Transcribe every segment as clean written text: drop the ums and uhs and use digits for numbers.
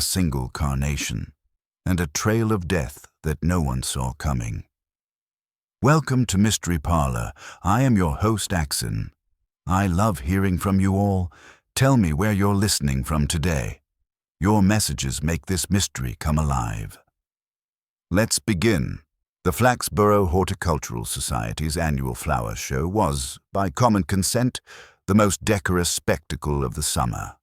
single carnation, and a trail of death that no one saw coming. Welcome to Mystery Parlour. I am your host, Axon. I love hearing from you all. Tell me where you're listening from today. Your messages make this mystery come alive. Let's begin. The Flaxborough Horticultural Society's annual flower show was, by common consent, the most decorous spectacle of the summer.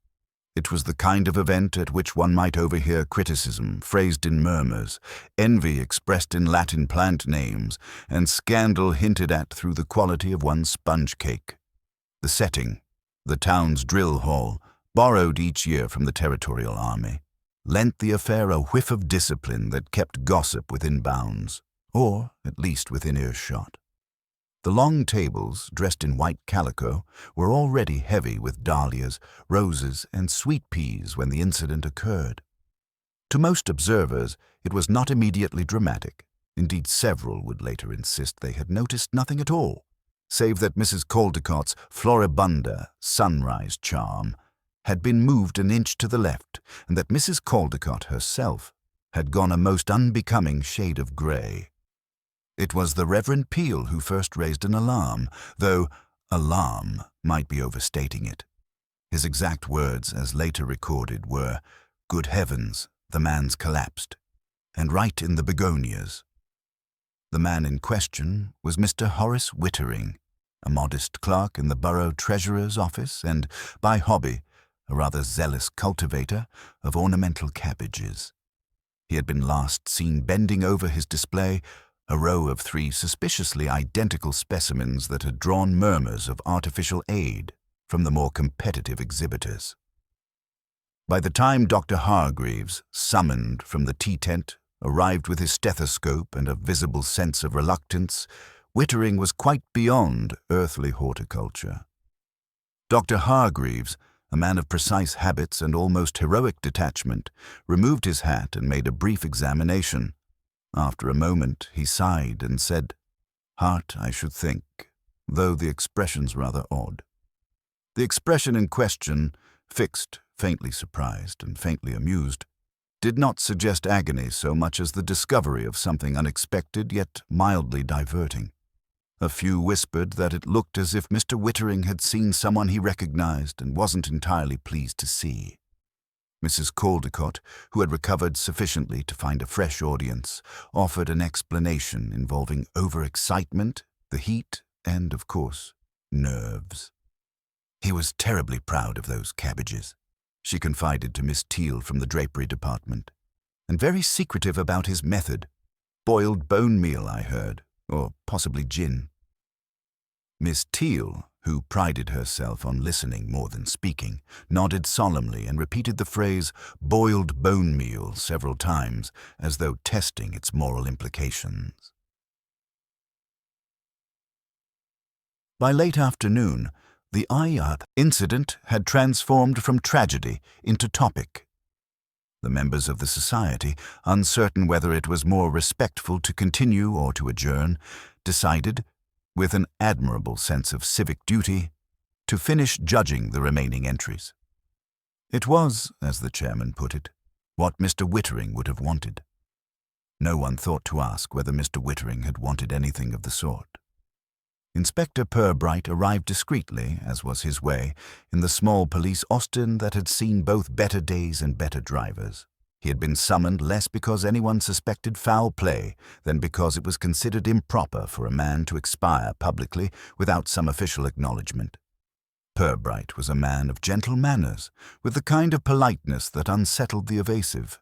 It was the kind of event at which one might overhear criticism phrased in murmurs, envy expressed in Latin plant names, and scandal hinted at through the quality of one's sponge cake. The setting, the town's drill hall, borrowed each year from the Territorial Army, lent the affair a whiff of discipline that kept gossip within bounds, or at least within earshot. The long tables, dressed in white calico, were already heavy with dahlias, roses, and sweet peas when the incident occurred. To most observers, it was not immediately dramatic. Indeed, several would later insist they had noticed nothing at all, save that Mrs. Caldecott's floribunda sunrise charm had been moved an inch to the left, and that Mrs. Caldecott herself had gone a most unbecoming shade of grey. It was the Reverend Peel who first raised an alarm, though alarm might be overstating it. His exact words, as later recorded, were, "Good heavens, the man's collapsed, and right in the begonias." The man in question was Mr. Horace Wittering, a modest clerk in the borough treasurer's office and, by hobby, a rather zealous cultivator of ornamental cabbages. He had been last seen bending over his display, a row of 3 suspiciously identical specimens that had drawn murmurs of artificial aid from the more competitive exhibitors. By the time Dr. Hargreaves, summoned from the tea tent, arrived with his stethoscope and a visible sense of reluctance, Wittering was quite beyond earthly horticulture. Dr. Hargreaves, a man of precise habits and almost heroic detachment, removed his hat and made a brief examination. After a moment, he sighed and said, "Heart, I should think, though the expression's rather odd." The expression in question, fixed, faintly surprised, and faintly amused, did not suggest agony so much as the discovery of something unexpected yet mildly diverting. A few whispered that it looked as if Mr. Wittering had seen someone he recognized and wasn't entirely pleased to see. Mrs. Caldecott, who had recovered sufficiently to find a fresh audience, offered an explanation involving overexcitement, the heat, and, of course, nerves. "He was terribly proud of those cabbages," she confided to Miss Teal from the drapery department, "and very secretive about his method. Boiled bone meal, I heard, or possibly gin." Miss Teal, who prided herself on listening more than speaking, nodded solemnly and repeated the phrase "boiled bone meal" several times, as though testing its moral implications. By late afternoon, the Ayat incident had transformed from tragedy into topic. The members of the society, uncertain whether it was more respectful to continue or to adjourn, decided, with an admirable sense of civic duty, to finish judging the remaining entries. It was, as the chairman put it, what Mr. Wittering would have wanted. No one thought to ask whether Mr. Wittering had wanted anything of the sort. Inspector Purbright arrived discreetly, as was his way, in the small police Austin that had seen both better days and better drivers. He had been summoned less because anyone suspected foul play than because it was considered improper for a man to expire publicly without some official acknowledgement. Purbright was a man of gentle manners, with the kind of politeness that unsettled the evasive.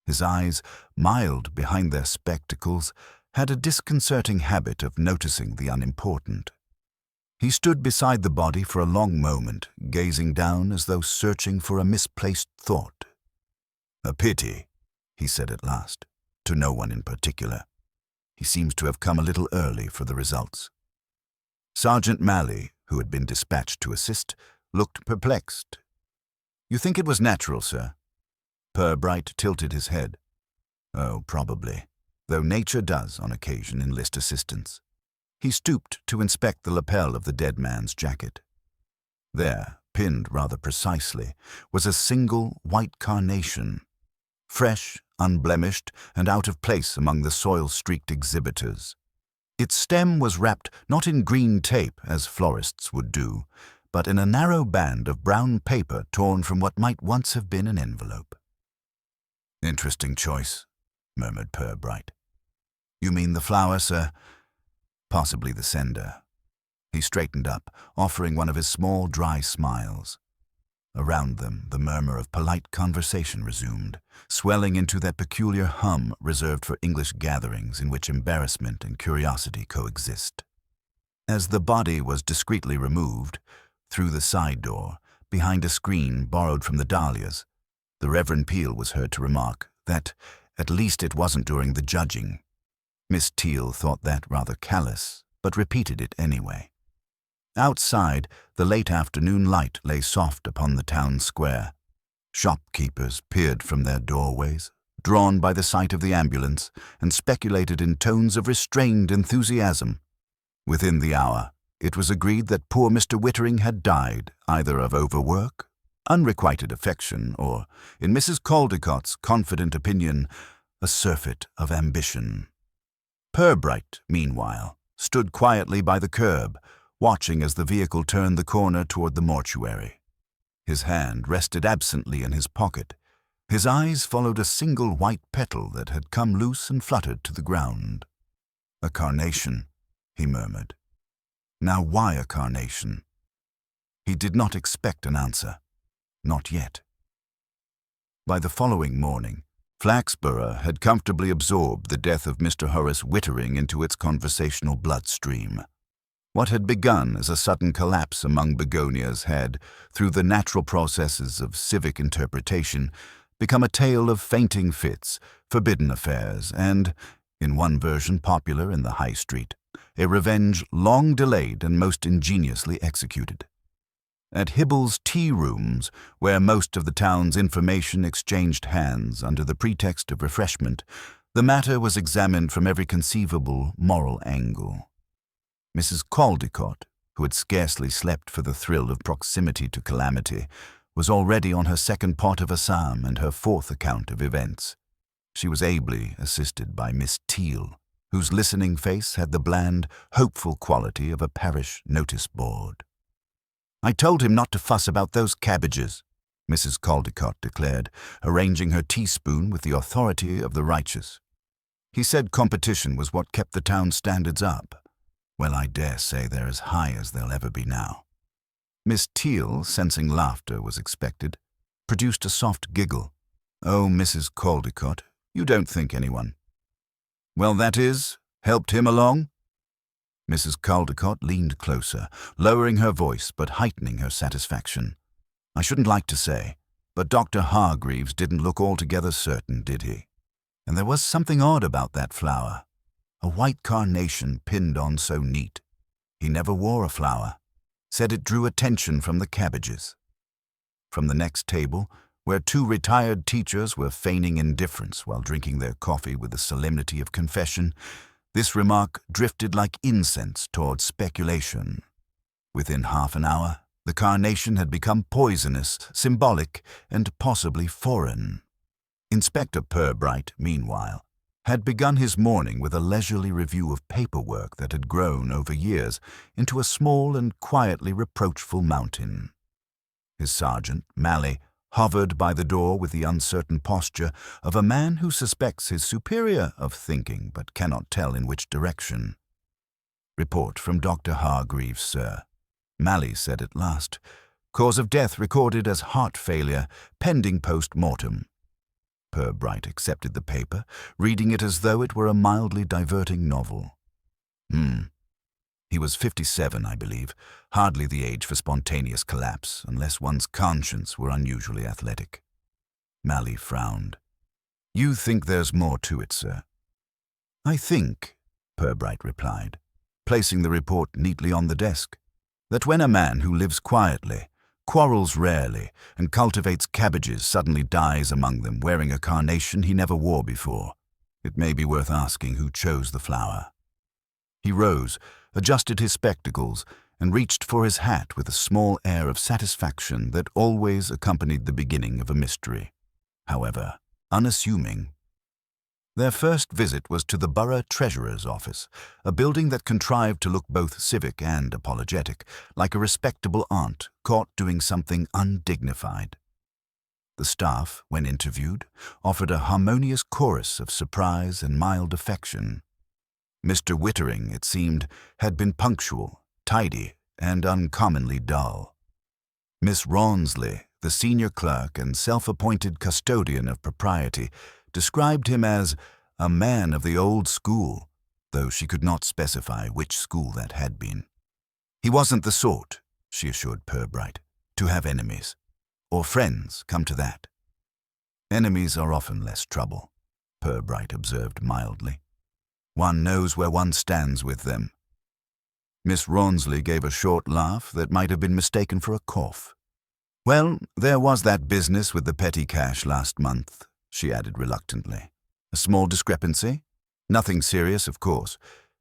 His eyes, mild behind their spectacles, had a disconcerting habit of noticing the unimportant. He stood beside the body for a long moment, gazing down as though searching for a misplaced thought. "A pity," he said at last, to no one in particular. "He seems to have come a little early for the results." Sergeant Malley, who had been dispatched to assist, looked perplexed. "You think it was natural, sir?" Purbright tilted his head. "Oh, probably, though nature does, on occasion, enlist assistance." He stooped to inspect the lapel of the dead man's jacket. There, pinned rather precisely, was a single white carnation, fresh, unblemished, and out of place among the soil-streaked exhibitors. Its stem was wrapped not in green tape, as florists would do, but in a narrow band of brown paper torn from what might once have been an envelope. "Interesting choice," murmured Purbright. "You mean the flower, sir?" "Possibly the sender." He straightened up, offering one of his small, dry smiles. Around them, the murmur of polite conversation resumed, swelling into that peculiar hum reserved for English gatherings in which embarrassment and curiosity coexist. As the body was discreetly removed, through the side door, behind a screen borrowed from the dahlias, the Reverend Peel was heard to remark that at least it wasn't during the judging. Miss Teal thought that rather callous, but repeated it anyway. Outside, the late afternoon light lay soft upon the town square. Shopkeepers peered from their doorways, drawn by the sight of the ambulance, and speculated in tones of restrained enthusiasm. Within the hour, it was agreed that poor Mr. Wittering had died either of overwork, unrequited affection, or, in Mrs. Caldecott's confident opinion, a surfeit of ambition. Purbright, meanwhile, stood quietly by the curb, watching as the vehicle turned the corner toward the mortuary. His hand rested absently in his pocket. His eyes followed a single white petal that had come loose and fluttered to the ground. "A carnation," he murmured. Now why a carnation? He did not expect an answer. Not yet. By the following morning, Flaxborough had comfortably absorbed the death of Mr. Horace Wittering into its conversational bloodstream. What had begun as a sudden collapse among begonias had, through the natural processes of civic interpretation, become a tale of fainting fits, forbidden affairs, and, in one version popular in the High Street, a revenge long delayed and most ingeniously executed. At Hibble's tea rooms, where most of the town's information exchanged hands under the pretext of refreshment, the matter was examined from every conceivable moral angle. Mrs. Caldecott, who had scarcely slept for the thrill of proximity to calamity, was already on her second pot of Assam and her fourth account of events. She was ably assisted by Miss Teal, whose listening face had the bland, hopeful quality of a parish notice board. "I told him not to fuss about those cabbages," Mrs. Caldecott declared, arranging her teaspoon with the authority of the righteous. "He said competition was what kept the town standards up. Well, I dare say they're as high as they'll ever be now." Miss Teal, sensing laughter was expected, produced a soft giggle. "Oh, Mrs. Caldecott, you don't think anyone." "Well, that is, helped him along?" Mrs. Caldecott leaned closer, lowering her voice but heightening her satisfaction. "I shouldn't like to say, but Dr. Hargreaves didn't look altogether certain, did he? And there was something odd about that flower. A white carnation pinned on so neat. He never wore a flower. Said it drew attention from the cabbages." From the next table, where two retired teachers were feigning indifference while drinking their coffee with the solemnity of confession, this remark drifted like incense toward speculation. Within half an hour, the carnation had become poisonous, symbolic, and possibly foreign. Inspector Purbright, meanwhile, had begun his morning with a leisurely review of paperwork that had grown over years into a small and quietly reproachful mountain. His sergeant, Malley, hovered by the door with the uncertain posture of a man who suspects his superior of thinking but cannot tell in which direction. "Report from Dr. Hargreaves, sir," Malley said at last. "Cause of death recorded as heart failure, pending post-mortem." Purbright accepted the paper, reading it as though it were a mildly diverting novel. He was 57, I believe, hardly the age for spontaneous collapse, unless one's conscience were unusually athletic. Malley frowned. "You think there's more to it, sir?" "I think," Purbright replied, placing the report neatly on the desk, "that when a man who lives quietly, quarrels rarely, and cultivates cabbages suddenly dies among them wearing a carnation he never wore before, it may be worth asking who chose the flower." He rose, adjusted his spectacles, and reached for his hat with a small air of satisfaction that always accompanied the beginning of a mystery. However, unassuming. Their first visit was to the borough treasurer's office, a building that contrived to look both civic and apologetic, like a respectable aunt caught doing something undignified. The staff, when interviewed, offered a harmonious chorus of surprise and mild affection. Mr. Wittering, it seemed, had been punctual, tidy, and uncommonly dull. Miss Rawnsley, the senior clerk and self-appointed custodian of propriety, described him as a man of the old school, though she could not specify which school that had been. He wasn't the sort, she assured Purbright, to have enemies. Or friends, come to that. Enemies are often less trouble, Purbright observed mildly. One knows where one stands with them. Miss Rawnsley gave a short laugh that might have been mistaken for a cough. Well, there was that business with the petty cash last month, she added reluctantly. A small discrepancy? Nothing serious, of course.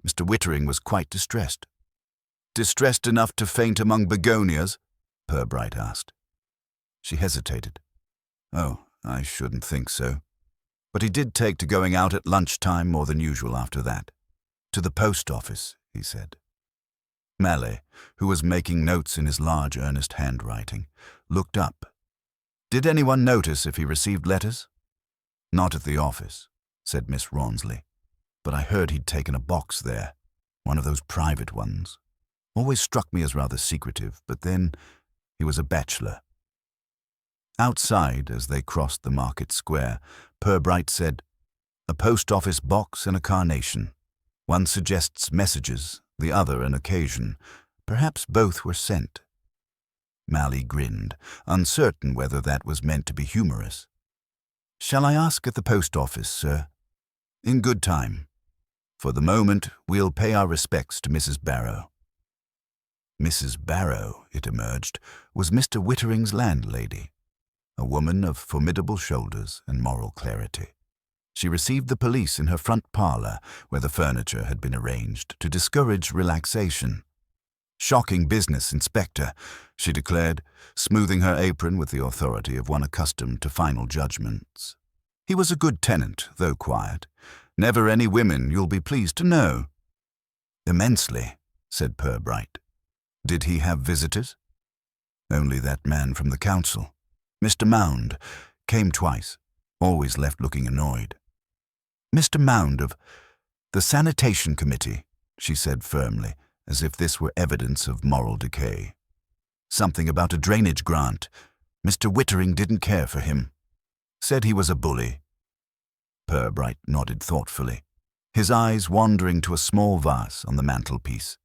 Mr. Wittering was quite distressed. Distressed enough to faint among begonias? Purbright asked. She hesitated. Oh, I shouldn't think so. But he did take to going out at lunchtime more than usual after that. To the post office, he said. Malley, who was making notes in his large, earnest handwriting, looked up. Did anyone notice if he received letters? Not at the office, said Miss Rawnsley. But I heard he'd taken a box there, one of those private ones. Always struck me as rather secretive, but then he was a bachelor. Outside, as they crossed the market square, Purbright said, a post office box and a carnation. One suggests messages, the other an occasion. Perhaps both were sent. Malley grinned, uncertain whether that was meant to be humorous. Shall I ask at the post office, sir? In good time. For the moment, we'll pay our respects to Mrs. Barrow. Mrs. Barrow, it emerged, was Mr. Wittering's landlady, a woman of formidable shoulders and moral clarity. She received the police in her front parlour, where the furniture had been arranged to discourage relaxation. Shocking business, Inspector, she declared, smoothing her apron with the authority of one accustomed to final judgments. He was a good tenant, though quiet. Never any women, you'll be pleased to know. Immensely, said Purbright. Did he have visitors? Only that man from the council. Mr. Mound came twice, always left looking annoyed. Mr. Mound of the Sanitation Committee, she said firmly, as if this were evidence of moral decay. Something about a drainage grant. Mr. Wittering didn't care for him. Said he was a bully. Purbright nodded thoughtfully, his eyes wandering to a small vase on the mantelpiece.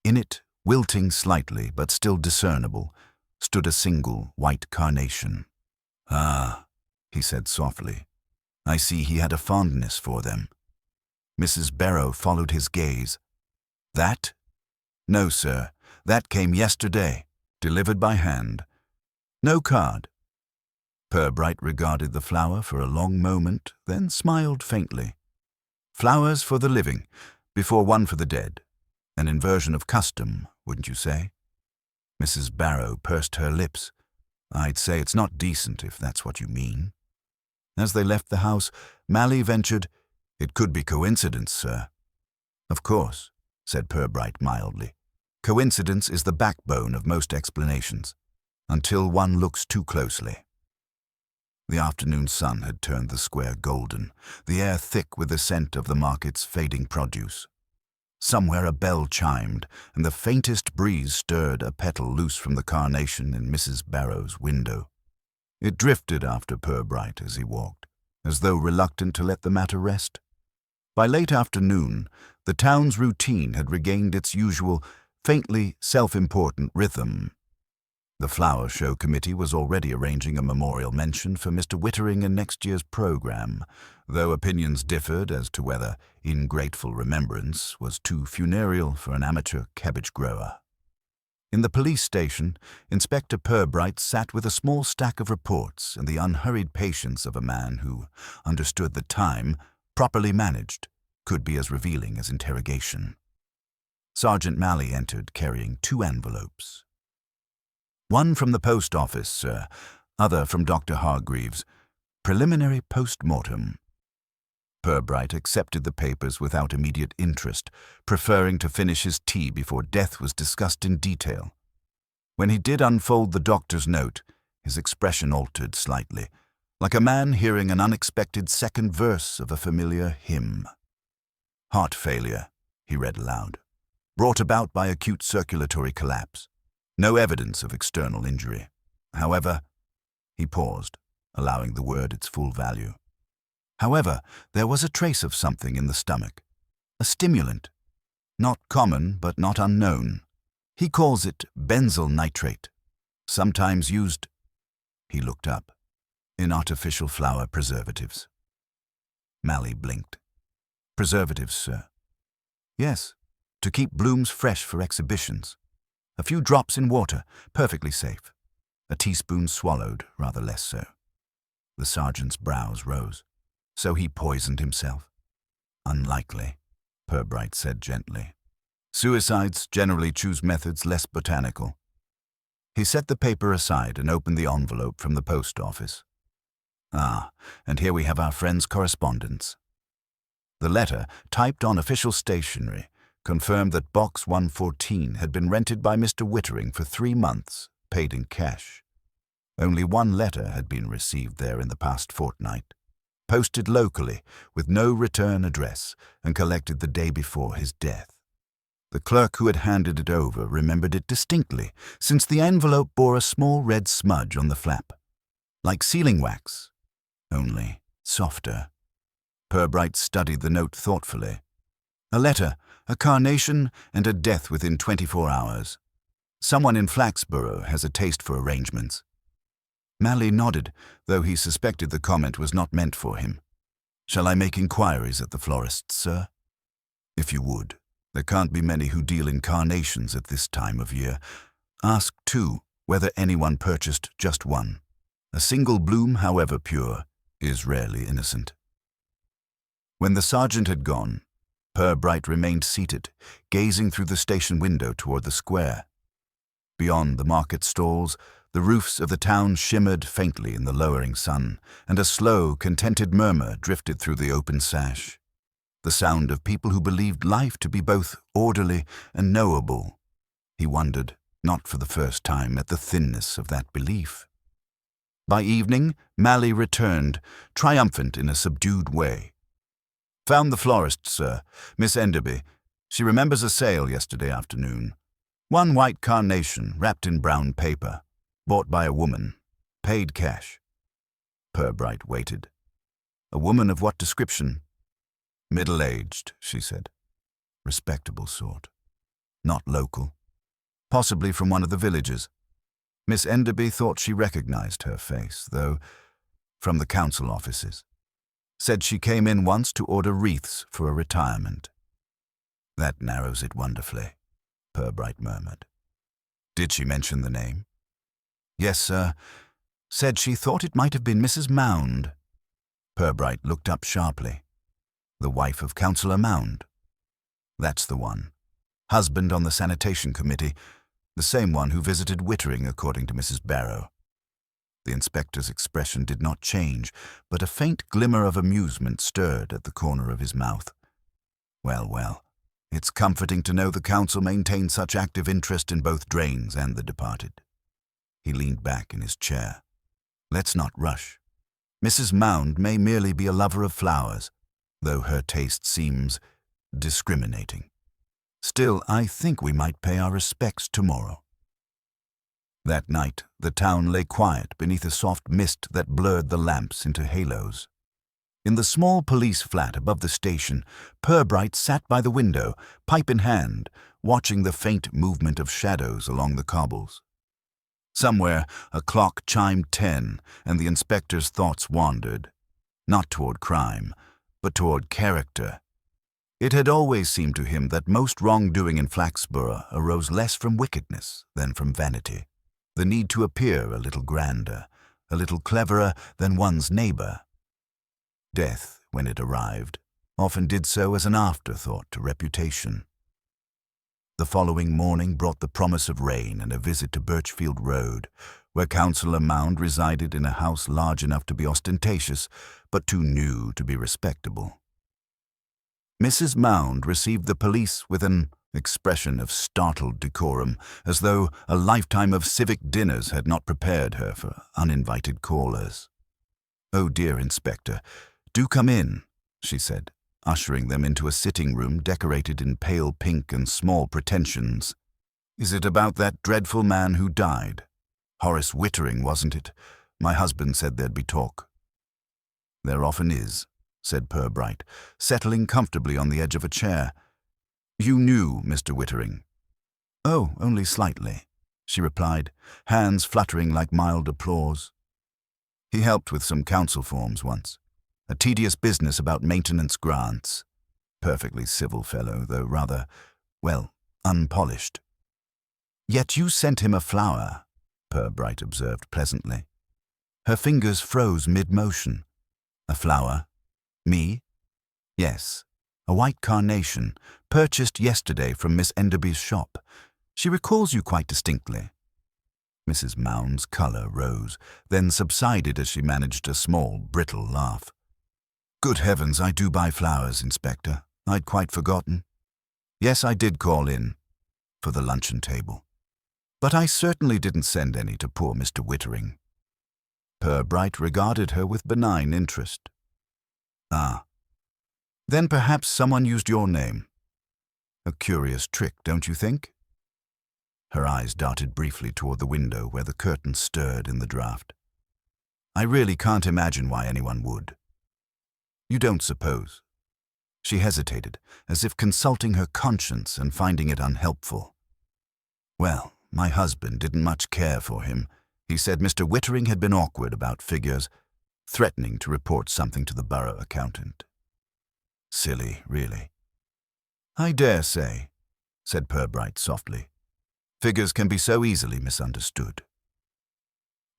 In it, wilting slightly but still discernible, stood a single white carnation. Ah, he said softly. I see he had a fondness for them. Mrs. Barrow followed his gaze. That? No, sir. That came yesterday, delivered by hand. No card. Purbright regarded the flower for a long moment, then smiled faintly. Flowers for the living, before one for the dead. An inversion of custom, wouldn't you say? Mrs. Barrow pursed her lips. I'd say it's not decent, if that's what you mean. As they left the house, Malley ventured, It could be coincidence, sir. Of course, said Purbright mildly. Coincidence is the backbone of most explanations, until one looks too closely. The afternoon sun had turned the square golden, the air thick with the scent of the market's fading produce. Somewhere a bell chimed, and the faintest breeze stirred a petal loose from the carnation in Mrs. Barrow's window. It drifted after Purbright as he walked, as though reluctant to let the matter rest. By late afternoon, the town's routine had regained its usual, faintly self-important rhythm. The Flower Show Committee was already arranging a memorial mention for Mr. Wittering in next year's program, though opinions differed as to whether In Grateful Remembrance was too funereal for an amateur cabbage grower. In the police station, Inspector Purbright sat with a small stack of reports and the unhurried patience of a man who understood that time, properly managed, could be as revealing as interrogation. Sergeant Malley entered carrying 2 envelopes. One from the post office, sir, other from Dr. Hargreaves. Preliminary post-mortem. Purbright accepted the papers without immediate interest, preferring to finish his tea before death was discussed in detail. When he did unfold the doctor's note, his expression altered slightly, like a man hearing an unexpected second verse of a familiar hymn. Heart failure, he read aloud, brought about by acute circulatory collapse. No evidence of external injury. However, he paused, allowing the word its full value. However, there was a trace of something in the stomach, a stimulant, not common but not unknown. He calls it benzyl nitrate, sometimes used, he looked up, in artificial flower preservatives. Mally blinked. Preservatives, sir. Yes, to keep blooms fresh for exhibitions. A few drops in water, perfectly safe. A teaspoon swallowed, rather less so. The sergeant's brows rose. So he poisoned himself? Unlikely, Purbright said gently. Suicides generally choose methods less botanical. He set the paper aside and opened the envelope from the post office. Ah, and here we have our friend's correspondence. The letter, typed on official stationery, confirmed that Box 114 had been rented by Mr. Wittering for 3 months, paid in cash. Only one letter had been received there in the past fortnight, posted locally with no return address and collected the day before his death. The clerk who had handed it over remembered it distinctly, since the envelope bore a small red smudge on the flap, like sealing wax, only softer. Purbright studied the note thoughtfully. A letter, a carnation, and a death within 24 hours. Someone in Flaxborough has a taste for arrangements. Mally nodded, though he suspected the comment was not meant for him. Shall I make inquiries at the florist's, sir? If you would. There can't be many who deal in carnations at this time of year. Ask, too, whether anyone purchased just one. A single bloom, however pure, is rarely innocent. When the sergeant had gone, Purbright remained seated, gazing through the station window toward the square. Beyond the market stalls, the roofs of the town shimmered faintly in the lowering sun, and a slow, contented murmur drifted through the open sash. The sound of people who believed life to be both orderly and knowable. He wondered, not for the first time, at the thinness of that belief. By evening, Mally returned, triumphant in a subdued way. Found the florist, sir, Miss Enderby. She remembers a sale yesterday afternoon. 1 white carnation wrapped in brown paper. Bought by a woman. Paid cash. Purbright waited. A woman of what description? Middle-aged, she said. Respectable sort. Not local. Possibly from one of the villages. Miss Enderby thought she recognized her face, though from the council offices. Said she came in once to order wreaths for a retirement. That narrows it wonderfully, Purbright murmured. Did she mention the name? Yes, sir. Said she thought it might have been Mrs. Mound. Purbright looked up sharply. The wife of Councillor Mound. That's the one. Husband on the sanitation committee, the same one who visited Wittering, according to Mrs. Barrow. The inspector's expression did not change, but a faint glimmer of amusement stirred at the corner of his mouth. Well, well, it's comforting to know the council maintained such active interest in both drains and the departed. He leaned back in his chair. Let's not rush. Mrs. Mound may merely be a lover of flowers, though her taste seems discriminating. Still, I think we might pay our respects tomorrow. That night, the town lay quiet beneath a soft mist that blurred the lamps into halos. In the small police flat above the station, Purbright sat by the window, pipe in hand, watching the faint movement of shadows along the cobbles. Somewhere, a clock chimed 10, and the inspector's thoughts wandered, not toward crime, but toward character. It had always seemed to him that most wrongdoing in Flaxborough arose less from wickedness than from vanity, the need to appear a little grander, a little cleverer than one's neighbor. Death, when it arrived, often did so as an afterthought to reputation. The following morning brought the promise of rain and a visit to Birchfield Road, where Councillor Mound resided in a house large enough to be ostentatious, but too new to be respectable. Mrs. Mound received the police with an expression of startled decorum, as though a lifetime of civic dinners had not prepared her for uninvited callers. "Oh dear, Inspector, do come in," she said, ushering them into a sitting room decorated in pale pink and small pretensions. "Is it about that dreadful man who died? Horace Wittering, wasn't it? My husband said there'd be talk." "There often is," said Purbright, settling comfortably on the edge of a chair. "You knew Mr. Wittering?" "Oh, only slightly," she replied, hands fluttering like mild applause. "He helped with some council forms once. A tedious business about maintenance grants. Perfectly civil fellow, though rather, well, unpolished." "Yet you sent him a flower," Purbright observed pleasantly. Her fingers froze mid-motion. "A flower? Me?" "Yes, a white carnation, purchased yesterday from Miss Enderby's shop. She recalls you quite distinctly." Mrs. Mound's colour rose, then subsided as she managed a small, brittle laugh. "Good heavens, I do buy flowers, Inspector. I'd quite forgotten. Yes, I did call in for the luncheon table. But I certainly didn't send any to poor Mr. Wittering." Purbright regarded her with benign interest. "Ah. Then perhaps someone used your name. A curious trick, don't you think?" Her eyes darted briefly toward the window where the curtains stirred in the draught. "I really can't imagine why anyone would." "You don't suppose?" She hesitated, as if consulting her conscience and finding it unhelpful. "Well, my husband didn't much care for him. He said Mr. Wittering had been awkward about figures, threatening to report something to the borough accountant." "Silly, really." "I dare say," said Purbright softly. "Figures can be so easily misunderstood."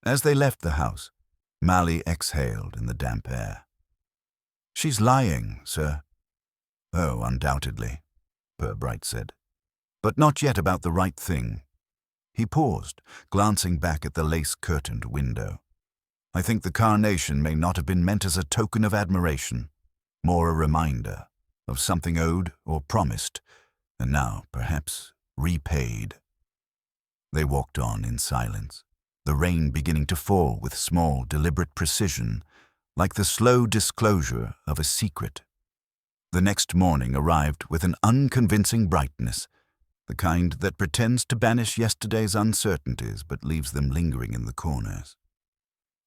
As they left the house, Mally exhaled in the damp air. "She's lying, sir." "Oh, undoubtedly," Purbright said. "But not yet about the right thing." He paused, glancing back at the lace-curtained window. "I think the carnation may not have been meant as a token of admiration, more a reminder of something owed or promised, and now, perhaps, repaid." They walked on in silence, the rain beginning to fall with small, deliberate precision, like the slow disclosure of a secret. The next morning arrived with an unconvincing brightness, the kind that pretends to banish yesterday's uncertainties but leaves them lingering in the corners.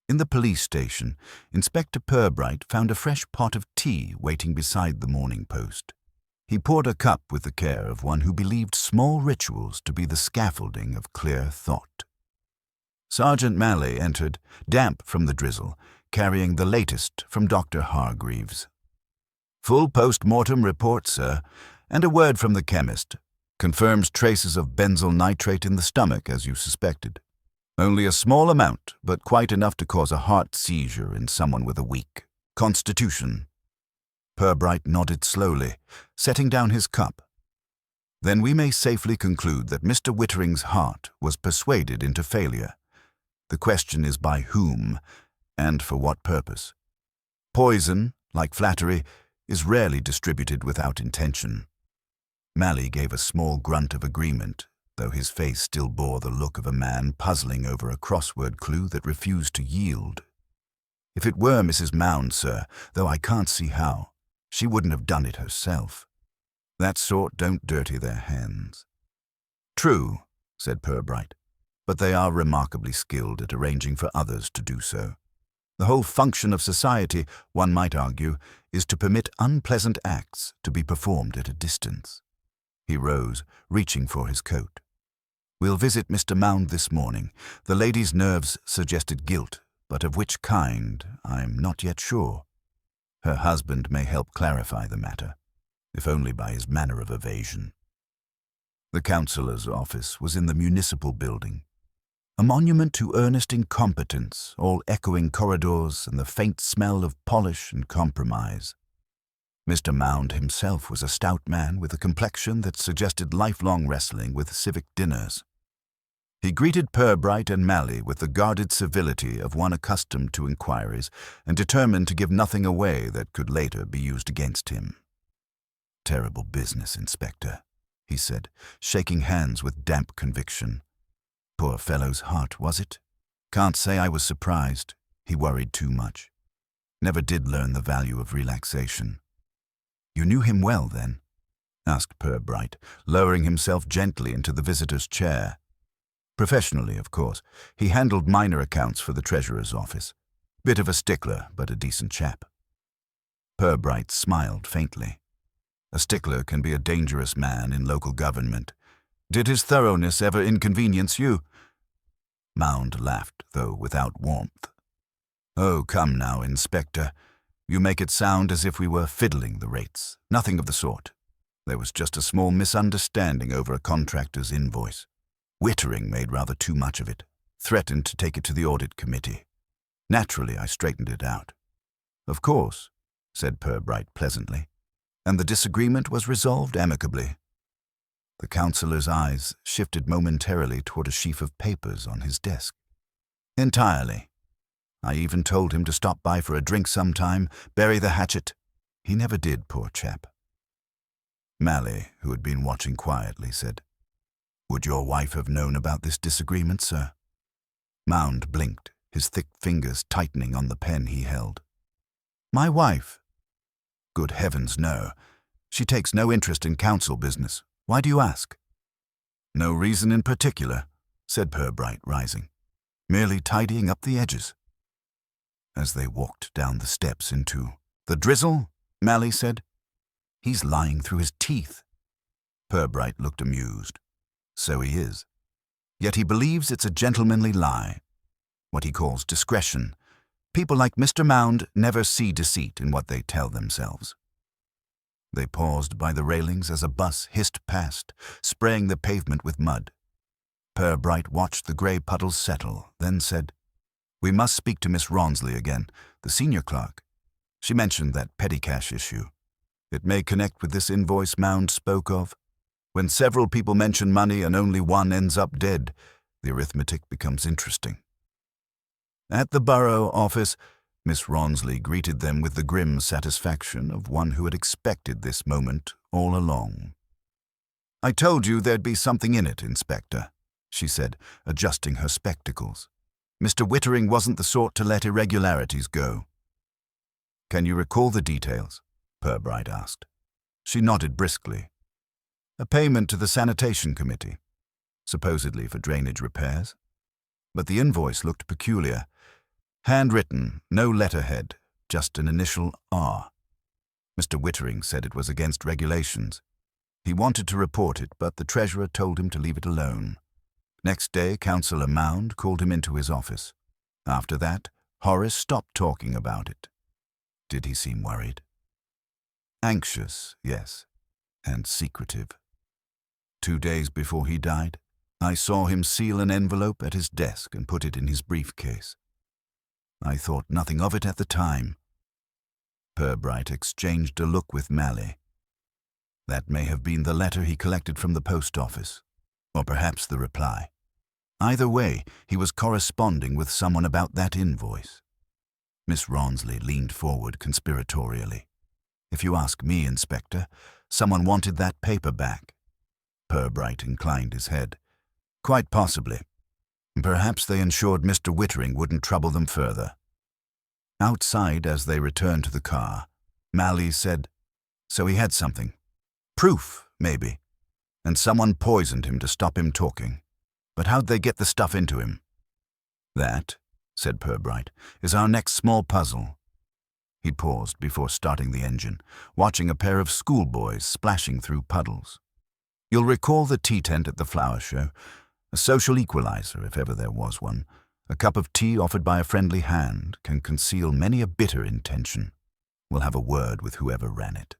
In the police station, Inspector Purbright found a fresh pot of tea waiting beside the Morning Post. He poured a cup with the care of one who believed small rituals to be the scaffolding of clear thought. Sergeant Malley entered, damp from the drizzle, carrying the latest from Dr. Hargreaves. "Full post-mortem report, sir, and a word from the chemist. Confirms traces of benzyl nitrate in the stomach, as you suspected. Only a small amount, but quite enough to cause a heart seizure in someone with a weak constitution." Purbright nodded slowly, setting down his cup. "Then we may safely conclude that Mr. Wittering's heart was persuaded into failure. The question is by whom, and for what purpose. Poison, like flattery, is rarely distributed without intention." Malley gave a small grunt of agreement, though his face still bore the look of a man puzzling over a crossword clue that refused to yield. "If it were Mrs. Mound, sir, though I can't see how, she wouldn't have done it herself. That sort don't dirty their hands." "True," said Purbright, "but they are remarkably skilled at arranging for others to do so. The whole function of society, one might argue, is to permit unpleasant acts to be performed at a distance." He rose, reaching for his coat. "We'll visit Mr. Mound this morning. The lady's nerves suggested guilt, but of which kind, I'm not yet sure. Her husband may help clarify the matter, if only by his manner of evasion." The councillor's office was in the municipal building, a monument to earnest incompetence, all echoing corridors and the faint smell of polish and compromise. Mr. Mound himself was a stout man with a complexion that suggested lifelong wrestling with civic dinners. He greeted Purbright and Malley with the guarded civility of one accustomed to inquiries and determined to give nothing away that could later be used against him. "Terrible business, Inspector," he said, shaking hands with damp conviction. "Poor fellow's heart, was it? Can't say I was surprised. He worried too much. Never did learn the value of relaxation." "You knew him well, then?" asked Purbright, lowering himself gently into the visitor's chair. Professionally, of course. He handled minor accounts for the treasurer's office. Bit of a stickler, but a decent chap. Purbright smiled faintly. A stickler can be a dangerous man in local government. Did his thoroughness ever inconvenience you? Mound laughed, though without warmth. "Oh, come now, Inspector. You make it sound as if we were fiddling the rates. Nothing of the sort. There was just a small misunderstanding over a contractor's invoice. Wittering made rather too much of it, threatened to take it to the audit committee. Naturally, I straightened it out." "Of course," said Purbright pleasantly, "and the disagreement was resolved amicably." The councillor's eyes shifted momentarily toward a sheaf of papers on his desk. "Entirely. I even told him to stop by for a drink sometime, bury the hatchet. He never did, poor chap." Malley, who had been watching quietly, said, "Would your wife have known about this disagreement, sir?" Mound blinked, his thick fingers tightening on the pen he held. "My wife? Good heavens, no. She takes no interest in council business. Why do you ask?" "No reason in particular," said Purbright, rising. "Merely tidying up the edges." As they walked down the steps into "The drizzle," Malley said. "He's lying through his teeth." Purbright looked amused. "So he is. Yet he believes it's a gentlemanly lie. What he calls discretion. People like Mr. Mound never see deceit in what they tell themselves." They paused by the railings as a bus hissed past, spraying the pavement with mud. Purbright watched the grey puddles settle, then said, "We must speak to Miss Rawnsley again, the senior clerk. She mentioned that petty cash issue. It may connect with this invoice Mound spoke of. When several people mention money and only one ends up dead, the arithmetic becomes interesting." At the borough office, Miss Rawnsley greeted them with the grim satisfaction of one who had expected this moment all along. "I told you there'd be something in it, Inspector," she said, adjusting her spectacles. "Mr. Wittering wasn't the sort to let irregularities go." "Can you recall the details?" Purbright asked. She nodded briskly. "A payment to the sanitation committee, supposedly for drainage repairs. But the invoice looked peculiar. Handwritten, no letterhead, just an initial R. Mr. Wittering said it was against regulations. He wanted to report it, but the treasurer told him to leave it alone. Next day, Councillor Mound called him into his office. After that, Horace stopped talking about it. Did he seem worried? Anxious, yes, and secretive. 2 days before he died, I saw him seal an envelope at his desk and put it in his briefcase. I thought nothing of it at the time." Purbright exchanged a look with Malley. That may have been the letter he collected from the post office, or perhaps the reply. Either way, he was corresponding with someone about that invoice. Miss Rawnsley leaned forward conspiratorially. "If you ask me, Inspector, someone wanted that paper back." Purbright inclined his head. "Quite possibly. Perhaps they ensured Mr. Wittering wouldn't trouble them further." Outside, as they returned to the car, Malley said, "So he had something. Proof, maybe. And someone poisoned him to stop him talking. But how'd they get the stuff into him?" "That," said Purbright, "is our next small puzzle." He paused before starting the engine, watching a pair of schoolboys splashing through puddles. You'll recall the tea tent at the flower show. A social equalizer, if ever there was one. A cup of tea offered by a friendly hand can conceal many a bitter intention. We'll have a word with whoever ran it.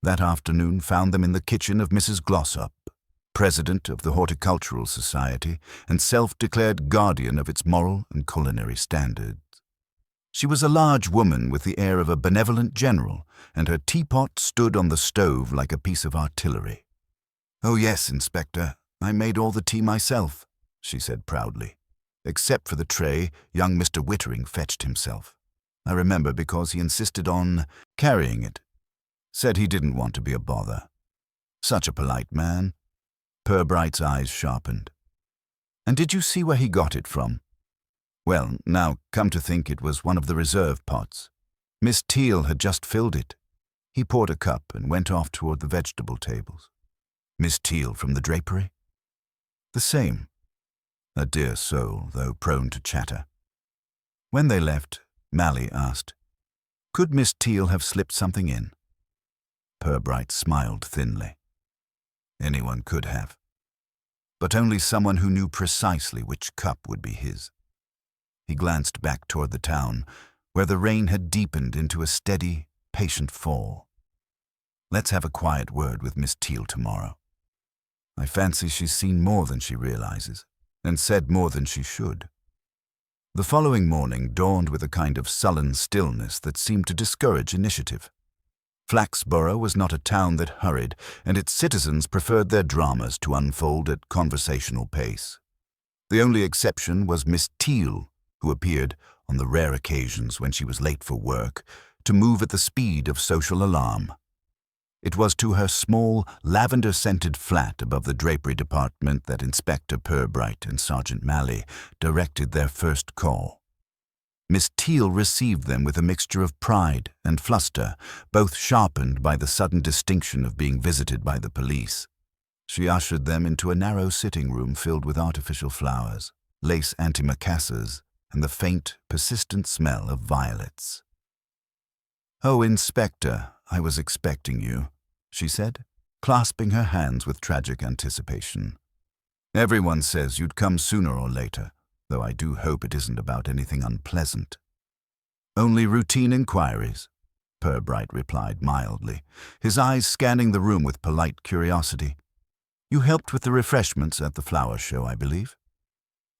That afternoon found them in the kitchen of Mrs. Glossop, president of the Horticultural Society and self-declared guardian of its moral and culinary standards. She was a large woman with the air of a benevolent general, and her teapot stood on the stove like a piece of artillery. "Oh yes, Inspector, I made all the tea myself," she said proudly. "Except for the tray, young Mr. Wittering fetched himself. I remember because he insisted on carrying it. Said he didn't want to be a bother. Such a polite man." Purbright's eyes sharpened. "And did you see where he got it from?" "Well, now, come to think, it was one of the reserve pots. Miss Teal had just filled it." He poured a cup and went off toward the vegetable tables. "Miss Teal from the drapery?" "The same. A dear soul, though prone to chatter." When they left, Mally asked, "Could Miss Teal have slipped something in?" Purbright smiled thinly. "Anyone could have. But only someone who knew precisely which cup would be his." He glanced back toward the town, where the rain had deepened into a steady, patient fall. "Let's have a quiet word with Miss Teal tomorrow. I fancy she's seen more than she realizes, and said more than she should." The following morning dawned with a kind of sullen stillness that seemed to discourage initiative. Flaxborough was not a town that hurried, and its citizens preferred their dramas to unfold at conversational pace. The only exception was Miss Teal, who appeared, on the rare occasions when she was late for work, to move at the speed of social alarm. It was to her small, lavender-scented flat above the drapery department that Inspector Purbright and Sergeant Mally directed their first call. Miss Teal received them with a mixture of pride and fluster, both sharpened by the sudden distinction of being visited by the police. She ushered them into a narrow sitting room filled with artificial flowers, lace antimacassars, and the faint, persistent smell of violets. "Oh, Inspector, I was expecting you," she said, clasping her hands with tragic anticipation. "Everyone says you'd come sooner or later, though I do hope it isn't about anything unpleasant." "Only routine inquiries," Purbright replied mildly, his eyes scanning the room with polite curiosity. "You helped with the refreshments at the flower show, I believe?"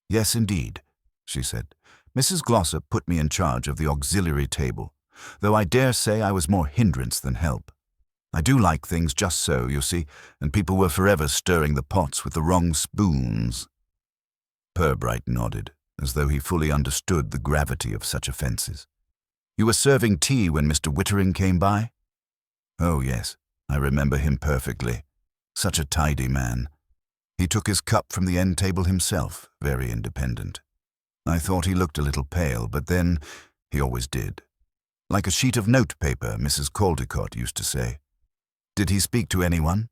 "Yes, indeed," she said. "Mrs. Glossop put me in charge of the auxiliary table, though I dare say I was more hindrance than help. I do like things just so, you see, and people were forever stirring the pots with the wrong spoons." Purbright nodded, as though he fully understood the gravity of such offences. "You were serving tea when Mr. Wittering came by?" "Oh, yes, I remember him perfectly. Such a tidy man. He took his cup from the end table himself, very independent. I thought he looked a little pale, but then he always did. Like a sheet of notepaper, Mrs. Caldecott used to say." "Did he speak to anyone?"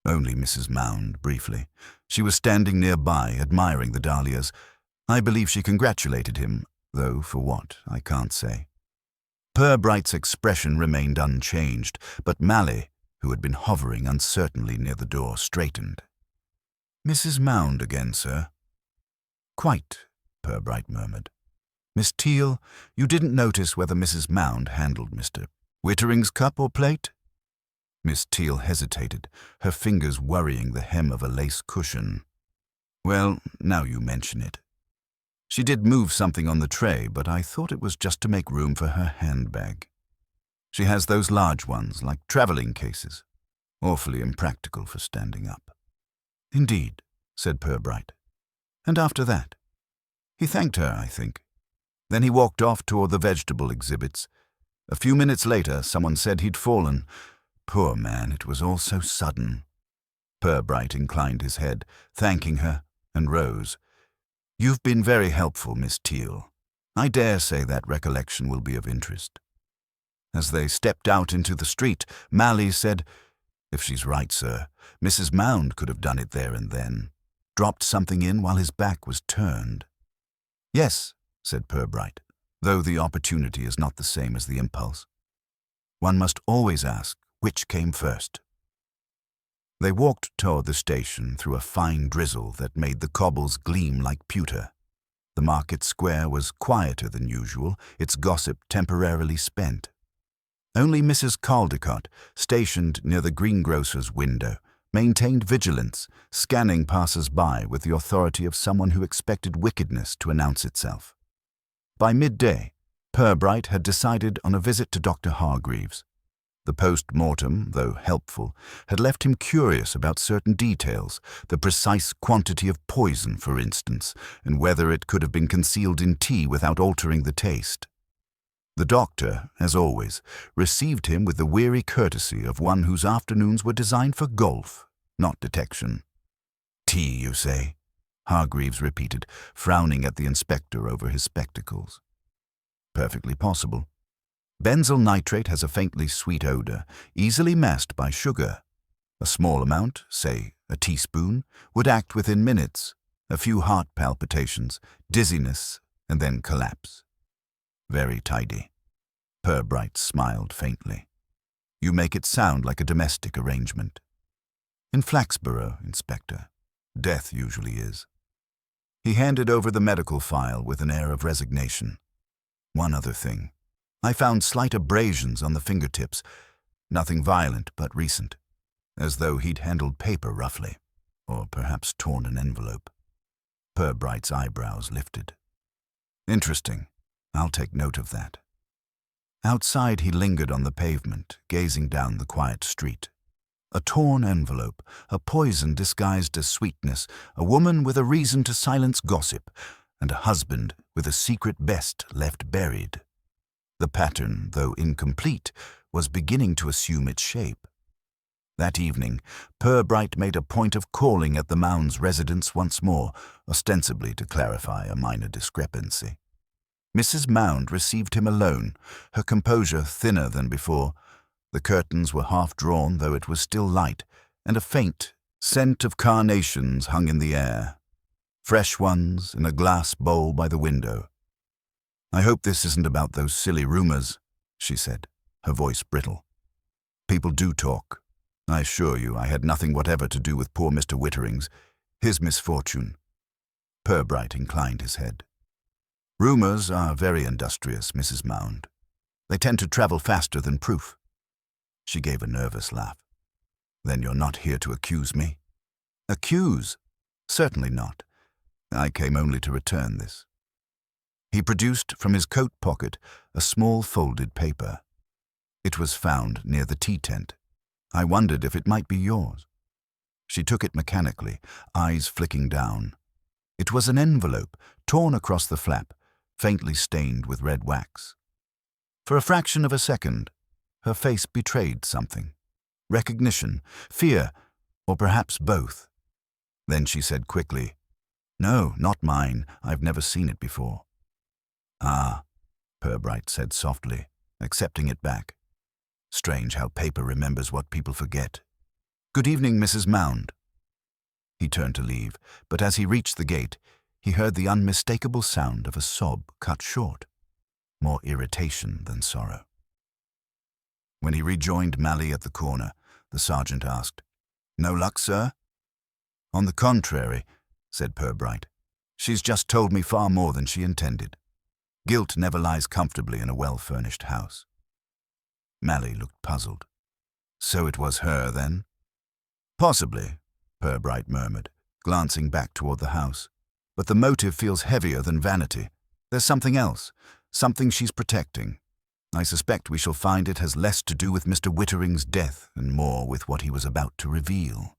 "Only Mrs. Mound, briefly. She was standing nearby, admiring the dahlias. I believe she congratulated him, though for what, I can't say." Purbright's expression remained unchanged, but Mally, who had been hovering uncertainly near the door, straightened. "Mrs. Mound again, sir?" "Quite," Purbright murmured. "Miss Teal, you didn't notice whether Mrs. Mound handled Mr. Wittering's cup or plate?" Miss Teal hesitated, her fingers worrying the hem of a lace cushion. "Well, now you mention it. She did move something on the tray, but I thought it was just to make room for her handbag. She has those large ones, like travelling cases. Awfully impractical for standing up." "Indeed," said Purbright. "And after that?" "He thanked her, I think. Then he walked off toward the vegetable exhibits. A few minutes later, someone said he'd fallen. Poor man, it was all so sudden." Purbright inclined his head, thanking her, and rose. "You've been very helpful, Miss Teal. I dare say that recollection will be of interest." As they stepped out into the street, Mally said, "If she's right, sir, Mrs. Mound could have done it there and then. Dropped something in while his back was turned." "Yes," said Purbright, "though the opportunity is not the same as the impulse. One must always ask which came first." They walked toward the station through a fine drizzle that made the cobbles gleam like pewter. The market square was quieter than usual, its gossip temporarily spent. Only Mrs. Caldecott, stationed near the greengrocer's window, maintained vigilance, scanning passers-by with the authority of someone who expected wickedness to announce itself. By midday, Purbright had decided on a visit to Dr. Hargreaves. The post-mortem, though helpful, had left him curious about certain details, the precise quantity of poison, for instance, and whether it could have been concealed in tea without altering the taste. The doctor, as always, received him with the weary courtesy of one whose afternoons were designed for golf, not detection. "Tea, you say?" Hargreaves repeated, frowning at the inspector over his spectacles. "Perfectly possible. Benzyl nitrate has a faintly sweet odor, easily masked by sugar. A small amount, say a teaspoon, would act within minutes. A few heart palpitations, dizziness, and then collapse." "Very tidy." Purbright smiled faintly. "You make it sound like a domestic arrangement." "In Flaxborough, Inspector. Death usually is." He handed over the medical file with an air of resignation. "One other thing. I found slight abrasions on the fingertips. Nothing violent, but recent. As though he'd handled paper roughly, or perhaps torn an envelope." Purbright's eyebrows lifted. "Interesting. I'll take note of that." Outside he lingered on the pavement, gazing down the quiet street. A torn envelope, a poison disguised as sweetness, a woman with a reason to silence gossip, and a husband with a secret best left buried. The pattern, though incomplete, was beginning to assume its shape. That evening, Purbright made a point of calling at the Mound's residence once more, ostensibly to clarify a minor discrepancy. Mrs. Mound received him alone, her composure thinner than before. The curtains were half drawn, though it was still light, and a faint scent of carnations hung in the air. Fresh ones in a glass bowl by the window. "I hope this isn't about those silly rumors," she said, her voice brittle. "People do talk. I assure you I had nothing whatever to do with poor Mr. Wittering's, his misfortune." Purbright inclined his head. "Rumors are very industrious, Mrs. Mound. They tend to travel faster than proof." She gave a nervous laugh. "Then you're not here to accuse me?" "Accuse? Certainly not. I came only to return this." He produced from his coat pocket a small folded paper. "It was found near the tea tent. I wondered if it might be yours." She took it mechanically, eyes flicking down. It was an envelope, torn across the flap, faintly stained with red wax. For a fraction of a second, her face betrayed something. Recognition, fear, or perhaps both. Then she said quickly, "No, not mine. I've never seen it before." "Ah," Purbright said softly, accepting it back. "Strange how paper remembers what people forget. Good evening, Mrs. Mound." He turned to leave, but as he reached the gate, he heard the unmistakable sound of a sob cut short. More irritation than sorrow. When he rejoined Mally at the corner, the sergeant asked, "No luck, sir?" "On the contrary," said Purbright. "She's just told me far more than she intended. Guilt never lies comfortably in a well-furnished house." Mally looked puzzled. "So it was her, then?" "Possibly," Purbright murmured, glancing back toward the house. "But the motive feels heavier than vanity. There's something else, something she's protecting. I suspect we shall find it has less to do with Mr. Wittering's death and more with what he was about to reveal."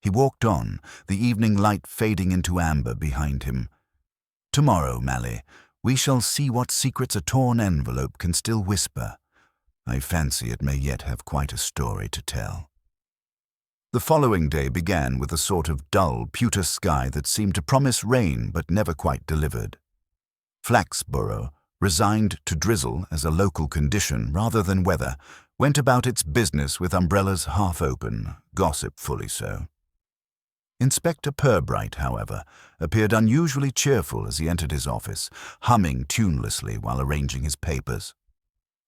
He walked on, the evening light fading into amber behind him. "Tomorrow, Mally, we shall see what secrets a torn envelope can still whisper. I fancy it may yet have quite a story to tell." The following day began with a sort of dull, pewter sky that seemed to promise rain but never quite delivered. Flaxborough, resigned to drizzle as a local condition rather than weather, went about its business with umbrellas half open, gossip fully so. Inspector Purbright, however, appeared unusually cheerful as he entered his office, humming tunelessly while arranging his papers.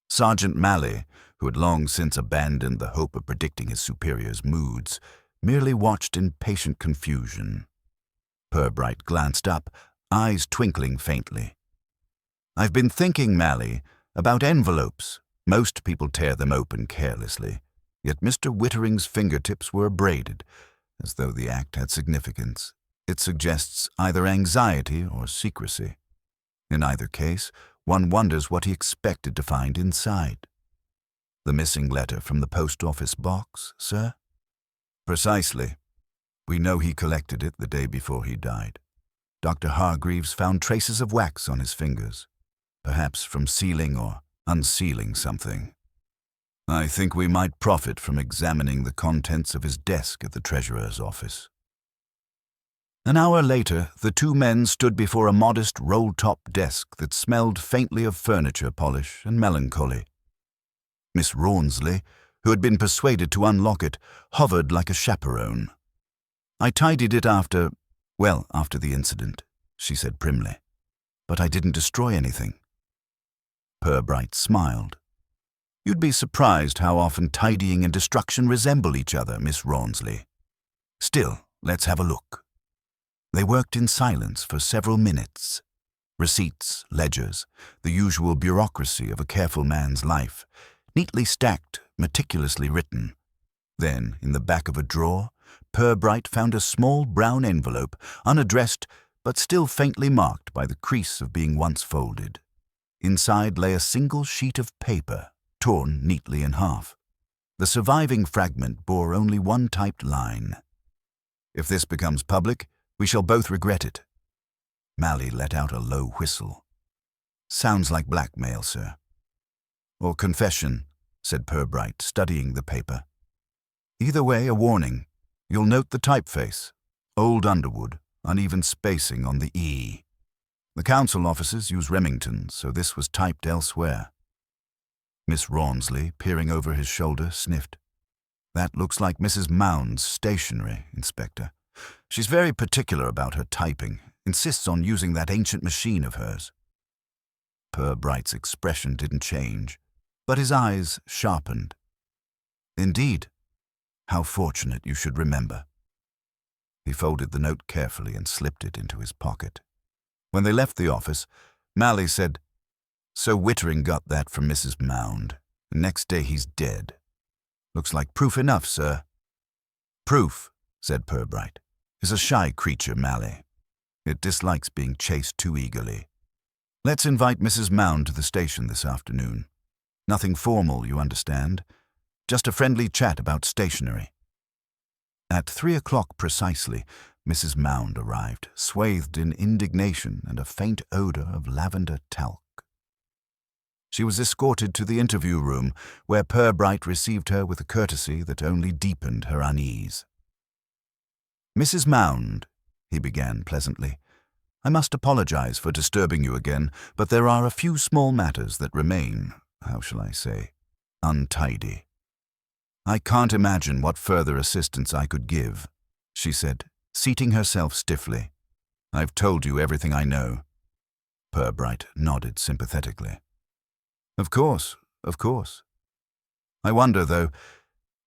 Sergeant Mally, who had long since abandoned the hope of predicting his superior's moods, merely watched in patient confusion. Purbright glanced up, eyes twinkling faintly. "I've been thinking, Mally, about envelopes. Most people tear them open carelessly, yet Mr. Wittering's fingertips were abraded, as though the act had significance. It suggests either anxiety or secrecy. In either case, one wonders what he expected to find inside. The missing letter from the post office box, sir? Precisely. We know he collected it the day before he died. Dr. Hargreaves found traces of wax on his fingers, perhaps from sealing or unsealing something. I think we might profit from examining the contents of his desk at the treasurer's office. An hour later, the two men stood before a modest roll-top desk that smelled faintly of furniture polish and melancholy. Miss Rawnsley, who had been persuaded to unlock it, hovered like a chaperone. I tidied it after the incident, she said primly. But I didn't destroy anything. Purbright smiled. You'd be surprised how often tidying and destruction resemble each other, Miss Rawnsley. Still, let's have a look. They worked in silence for several minutes. Receipts, ledgers, the usual bureaucracy of a careful man's life, neatly stacked, meticulously written. Then, in the back of a drawer, Purbright found a small brown envelope, unaddressed but still faintly marked by the crease of being once folded. Inside lay a single sheet of paper, torn neatly in half. The surviving fragment bore only one typed line. If this becomes public, we shall both regret it. Mally let out a low whistle. Sounds like blackmail, sir. Or confession, said Purbright, studying the paper. Either way, a warning. You'll note the typeface. Old Underwood, uneven spacing on the E. The council offices use Remington, so this was typed elsewhere. Miss Rawnsley, peering over his shoulder, sniffed. That looks like Mrs. Mound's stationery, Inspector. She's very particular about her typing, insists on using that ancient machine of hers. Purbright's expression didn't change, but his eyes sharpened. Indeed. How fortunate you should remember. He folded the note carefully and slipped it into his pocket. When they left the office, Mally said, So Wittering got that from Mrs. Mound. The next day he's dead. Looks like proof enough, sir. Proof, said Purbright, is a shy creature, Mally. It dislikes being chased too eagerly. Let's invite Mrs. Mound to the station this afternoon. Nothing formal, you understand. Just a friendly chat about stationery. At 3 o'clock precisely, Mrs. Mound arrived, swathed in indignation and a faint odor of lavender talc. She was escorted to the interview room, where Purbright received her with a courtesy that only deepened her unease. Mrs. Mound, he began pleasantly, I must apologize for disturbing you again, but there are a few small matters that remain, how shall I say, untidy. I can't imagine what further assistance I could give, she said, seating herself stiffly. I've told you everything I know. Purbright nodded sympathetically. Of course, of course. I wonder, though,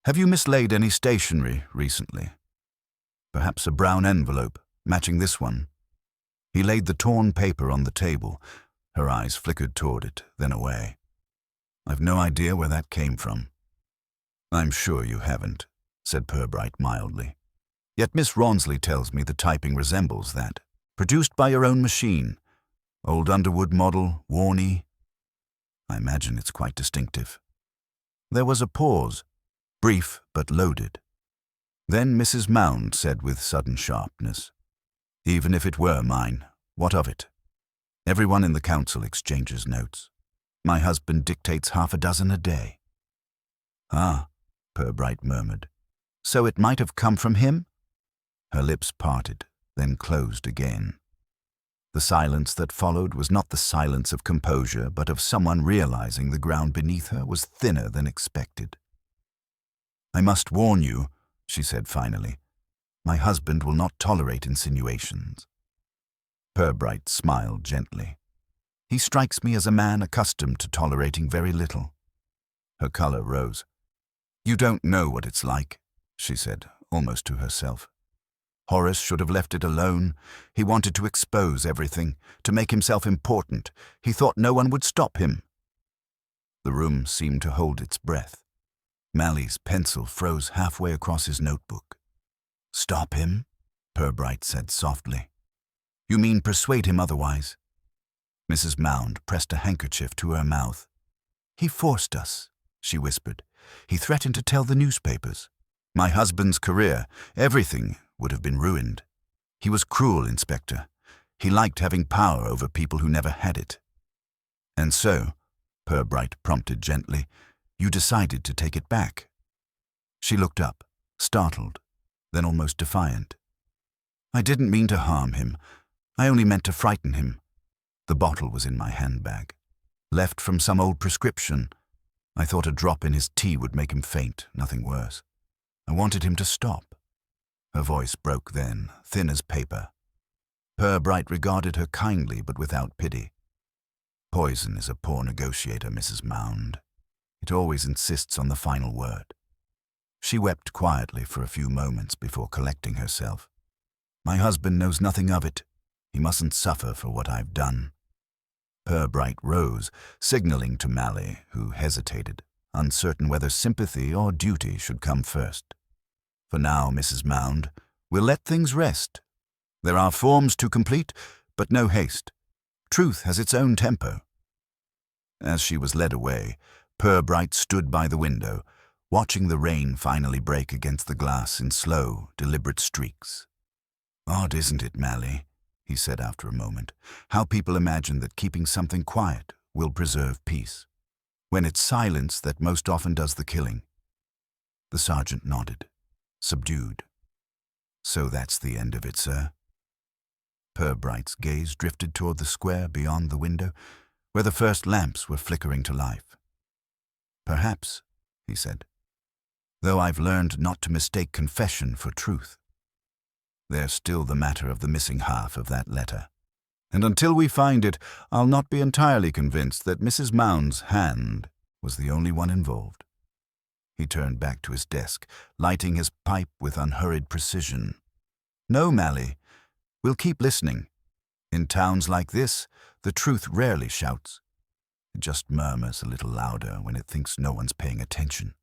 have you mislaid any stationery recently? Perhaps a brown envelope, matching this one. He laid the torn paper on the table. Her eyes flickered toward it, then away. I've no idea where that came from. I'm sure you haven't, said Purbright mildly. Yet Miss Rawnsley tells me the typing resembles that. Produced by your own machine. Old Underwood model, Warney. I imagine it's quite distinctive. There was a pause, brief but loaded. Then Mrs. Mound said with sudden sharpness, Even if it were mine, what of it? Everyone in the council exchanges notes. My husband dictates half a dozen a day. Ah, Purbright murmured. So it might have come from him? Her lips parted, then closed again. The silence that followed was not the silence of composure, but of someone realizing the ground beneath her was thinner than expected. I must warn you, she said finally. My husband will not tolerate insinuations. Purbright smiled gently. He strikes me as a man accustomed to tolerating very little. Her color rose. You don't know what it's like, she said, almost to herself. Horace should have left it alone. He wanted to expose everything, to make himself important. He thought no one would stop him. The room seemed to hold its breath. Mally's pencil froze halfway across his notebook. Stop him? Purbright said softly. You mean persuade him otherwise? Mrs. Mound pressed a handkerchief to her mouth. "He forced us," she whispered. "He threatened to tell the newspapers. My husband's career, everything, would have been ruined. He was cruel, Inspector. He liked having power over people who never had it." "And so," Purbright prompted gently, "you decided to take it back." She looked up, startled, then almost defiant. "I didn't mean to harm him. I only meant to frighten him. The bottle was in my handbag, left from some old prescription. I thought a drop in his tea would make him faint, nothing worse. I wanted him to stop." Her voice broke then, thin as paper. Purbright regarded her kindly but without pity. "Poison is a poor negotiator, Mrs. Mound. It always insists on the final word." She wept quietly for a few moments before collecting herself. "My husband knows nothing of it. He mustn't suffer for what I've done." Purbright rose, signaling to Mally, who hesitated, uncertain whether sympathy or duty should come first. "For now, Mrs. Mound, we'll let things rest. There are forms to complete, but no haste. Truth has its own tempo." As she was led away, Purbright stood by the window, watching the rain finally break against the glass in slow, deliberate streaks. "Odd, isn't it, Mally?" he said after a moment, "how people imagine that keeping something quiet will preserve peace, when it's silence that most often does the killing." The sergeant nodded, subdued. "So that's the end of it, sir?" Purbright's gaze drifted toward the square beyond the window, where the first lamps were flickering to life. "Perhaps," he said, "though I've learned not to mistake confession for truth. There's still the matter of the missing half of that letter. And until we find it, I'll not be entirely convinced that Mrs. Mound's hand was the only one involved." He turned back to his desk, lighting his pipe with unhurried precision. "No, Mally, we'll keep listening. In towns like this, the truth rarely shouts. It just murmurs a little louder when it thinks no one's paying attention."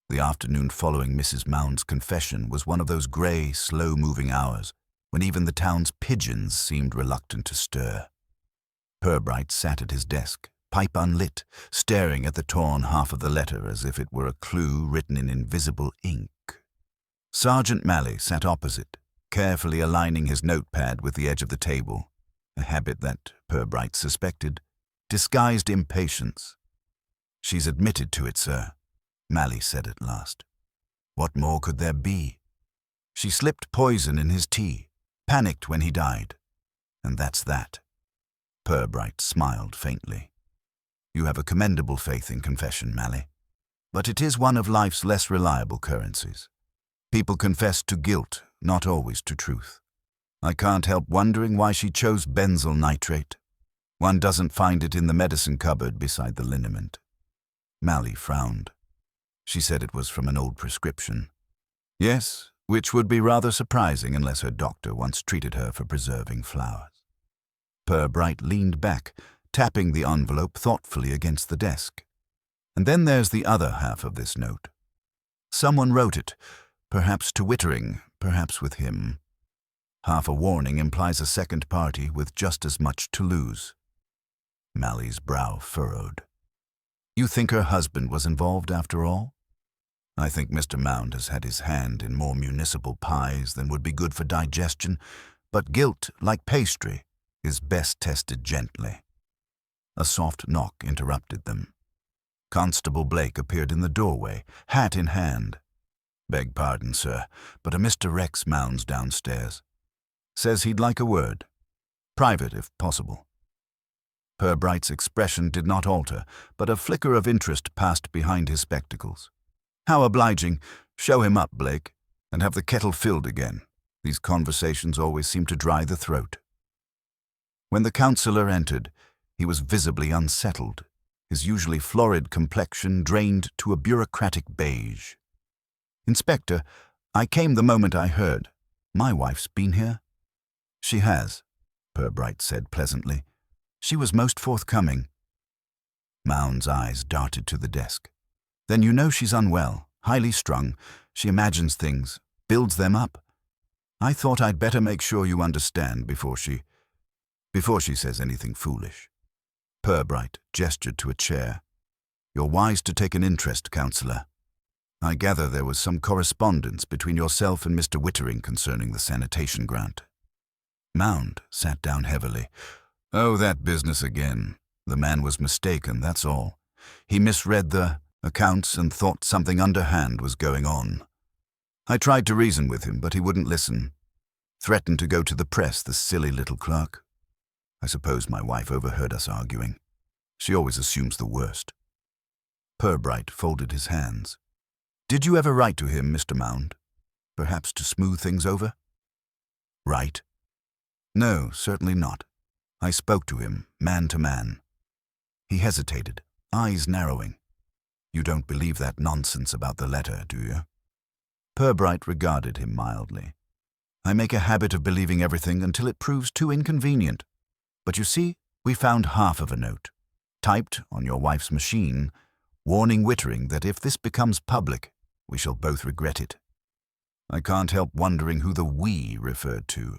The afternoon following Mrs. Mound's confession was one of those grey, slow-moving hours when even the town's pigeons seemed reluctant to stir. Purbright sat at his desk, pipe unlit, staring at the torn half of the letter as if it were a clue written in invisible ink. Sergeant Mally sat opposite, carefully aligning his notepad with the edge of the table, a habit that, Purbright suspected, disguised impatience. "She's admitted to it, sir," Mally said at last. "What more could there be? She slipped poison in his tea, panicked when he died. And that's that." Purbright smiled faintly. "You have a commendable faith in confession, Mally. But it is one of life's less reliable currencies. People confess to guilt, not always to truth. I can't help wondering why she chose benzyl nitrate. One doesn't find it in the medicine cupboard beside the liniment." Mally frowned. She said it was from an old prescription. "Yes, which would be rather surprising unless her doctor once treated her for preserving flowers." Purbright leaned back, tapping the envelope thoughtfully against the desk. "And then there's the other half of this note. Someone wrote it, perhaps to Wittering, perhaps with him. Half a warning implies a second party with just as much to lose." Mally's brow furrowed. "You think her husband was involved after all?" "I think Mr. Mound has had his hand in more municipal pies than would be good for digestion, but guilt, like pastry, is best tested gently." A soft knock interrupted them. Constable Blake appeared in the doorway, hat in hand. "Beg pardon, sir, but a Mr. Rex Mound's downstairs. Says he'd like a word. Private, if possible." Purbright's expression did not alter, but a flicker of interest passed behind his spectacles. "How obliging. Show him up, Blake, and have the kettle filled again. These conversations always seem to dry the throat." When the councillor entered, he was visibly unsettled, his usually florid complexion drained to a bureaucratic beige. "Inspector, I came the moment I heard. My wife's been here." "She has," Purbright said pleasantly. "She was most forthcoming." Mound's eyes darted to the desk. "Then you know she's unwell, highly strung. She imagines things, builds them up. I thought I'd better make sure you understand before she..." before she says anything foolish. Purbright gestured to a chair. You're wise to take an interest, counsellor. I gather there was some correspondence between yourself and Mr. Wittering concerning the sanitation grant. Mound sat down heavily. Oh, that business again. The man was mistaken, that's all. He misread the accounts and thought something underhand was going on. I tried to reason with him, but he wouldn't listen. Threatened to go to the press, the silly little clerk. I suppose my wife overheard us arguing. She always assumes the worst. Purbright folded his hands. Did you ever write to him, Mr. Mound? Perhaps to smooth things over? Write? No, certainly not. I spoke to him, man to man. He hesitated, eyes narrowing. You don't believe that nonsense about the letter, do you? Purbright regarded him mildly. I make a habit of believing everything until it proves too inconvenient. But you see, we found half of a note, typed on your wife's machine, warning Wittering that if this becomes public, we shall both regret it. I can't help wondering who the "we" referred to.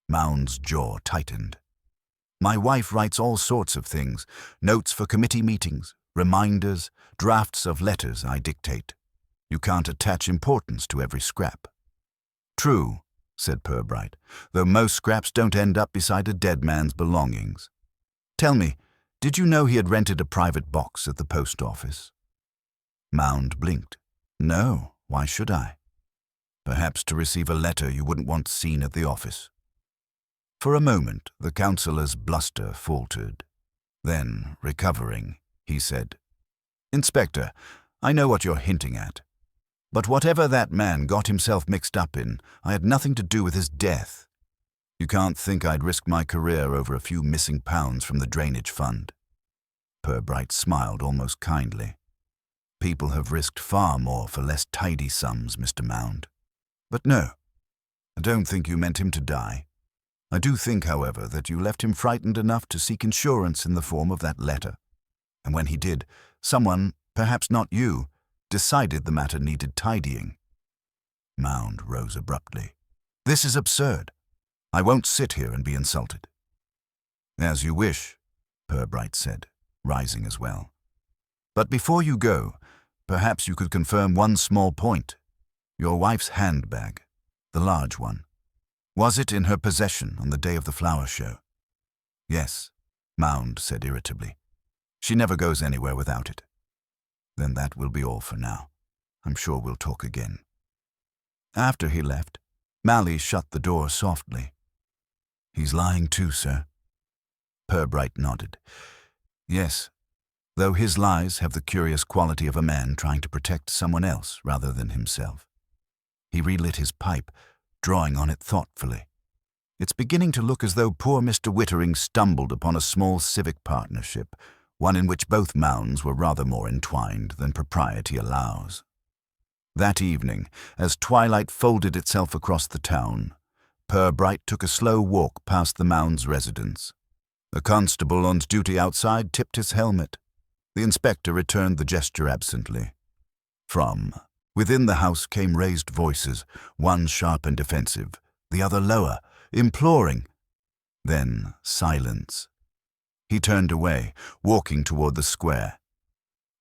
Mound's jaw tightened. My wife writes all sorts of things, notes for committee meetings, reminders, drafts of letters I dictate. You can't attach importance to every scrap. True, said Purbright, though most scraps don't end up beside a dead man's belongings. Tell me, did you know he had rented a private box at the post office? Mound blinked. No, why should I? Perhaps to receive a letter you wouldn't want seen at the office. For a moment, the counsellor's bluster faltered. Then, recovering, he said, Inspector, I know what you're hinting at. But whatever that man got himself mixed up in, I had nothing to do with his death. You can't think I'd risk my career over a few missing pounds from the drainage fund. Purbright smiled almost kindly. People have risked far more for less tidy sums, Mr. Mound. But no, I don't think you meant him to die. I do think, however, that you left him frightened enough to seek insurance in the form of that letter. And when he did, someone, perhaps not you, decided the matter needed tidying. Mound rose abruptly. This is absurd. I won't sit here and be insulted. As you wish, Purbright said, rising as well. But before you go, perhaps you could confirm one small point. Your wife's handbag, the large one. Was it in her possession on the day of the flower show? Yes, Mound said irritably. She never goes anywhere without it. Then that will be all for now. I'm sure we'll talk again. After he left, Malley shut the door softly. He's lying too, sir. Purbright nodded. Yes, though his lies have the curious quality of a man trying to protect someone else rather than himself. He relit his pipe, drawing on it thoughtfully. It's beginning to look as though poor Mr. Wittering stumbled upon a small civic partnership, one in which both Mounds were rather more entwined than propriety allows. That evening, as twilight folded itself across the town, Purbright took a slow walk past the Mounds' residence. A constable on duty outside tipped his helmet. The inspector returned the gesture absently. From within the house came raised voices, one sharp and defensive, the other lower, imploring. Then silence. He turned away, walking toward the square.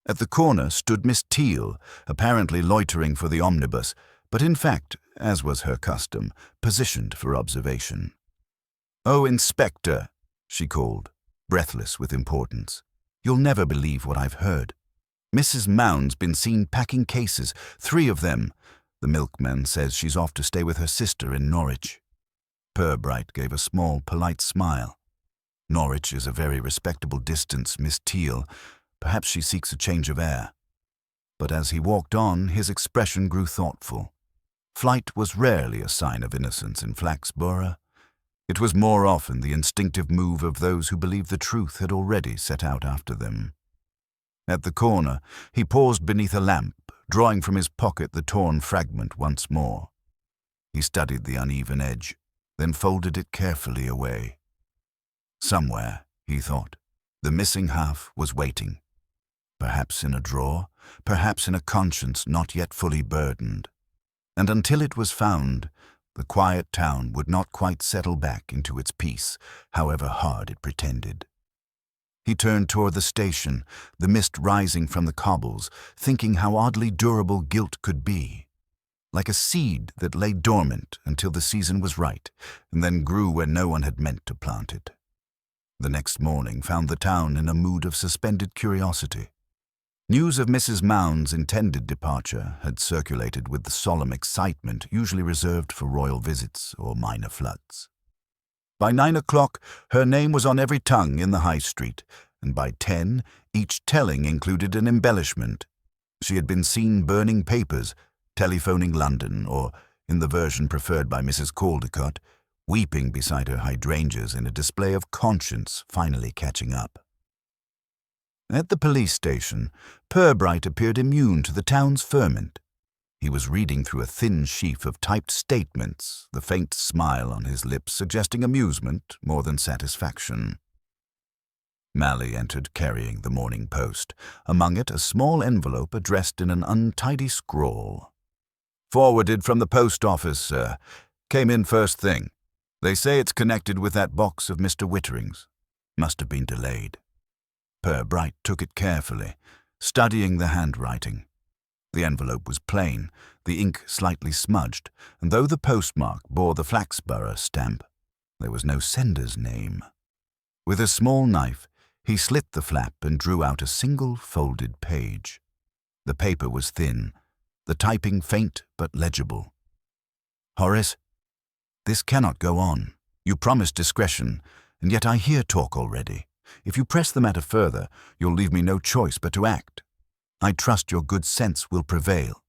At the corner stood Miss Teal, apparently loitering for the omnibus, but in fact, as was her custom, positioned for observation. "Oh, Inspector," she called, breathless with importance. "You'll never believe what I've heard. Mrs. Mound's been seen packing cases, 3 of them. The milkman says she's off to stay with her sister in Norwich." Purbright gave a small, polite smile. "Norwich is a very respectable distance, Miss Teal. Perhaps she seeks a change of air." But as he walked on, his expression grew thoughtful. Flight was rarely a sign of innocence in Flaxborough. It was more often the instinctive move of those who believed the truth had already set out after them. At the corner, he paused beneath a lamp, drawing from his pocket the torn fragment once more. He studied the uneven edge, then folded it carefully away. Somewhere, he thought, the missing half was waiting. Perhaps in a drawer, perhaps in a conscience not yet fully burdened. And until it was found, the quiet town would not quite settle back into its peace, however hard it pretended. He turned toward the station, the mist rising from the cobbles, thinking how oddly durable guilt could be. Like a seed that lay dormant until the season was right, and then grew where no one had meant to plant it. The next morning found the town in a mood of suspended curiosity. News of Mrs. Mound's intended departure had circulated with the solemn excitement usually reserved for royal visits or minor floods. By 9 o'clock, her name was on every tongue in the high street, and by 10, each telling included an embellishment. She had been seen burning papers, telephoning London, or, in the version preferred by Mrs. Caldecott, weeping beside her hydrangeas in a display of conscience finally catching up. At the police station, Purbright appeared immune to the town's ferment. He was reading through a thin sheaf of typed statements, the faint smile on his lips suggesting amusement more than satisfaction. Mally entered carrying the Morning Post, among it a small envelope addressed in an untidy scrawl. "Forwarded from the post office, sir. Came in first thing. They say it's connected with that box of Mr. Wittering's. Must have been delayed." Purbright took it carefully, studying the handwriting. The envelope was plain, the ink slightly smudged, and though the postmark bore the Flaxborough stamp, there was no sender's name. With a small knife, he slit the flap and drew out a single folded page. The paper was thin, the typing faint but legible. "Horace, this cannot go on. You promised discretion, and yet I hear talk already. If you press the matter further, you'll leave me no choice but to act. I trust your good sense will prevail.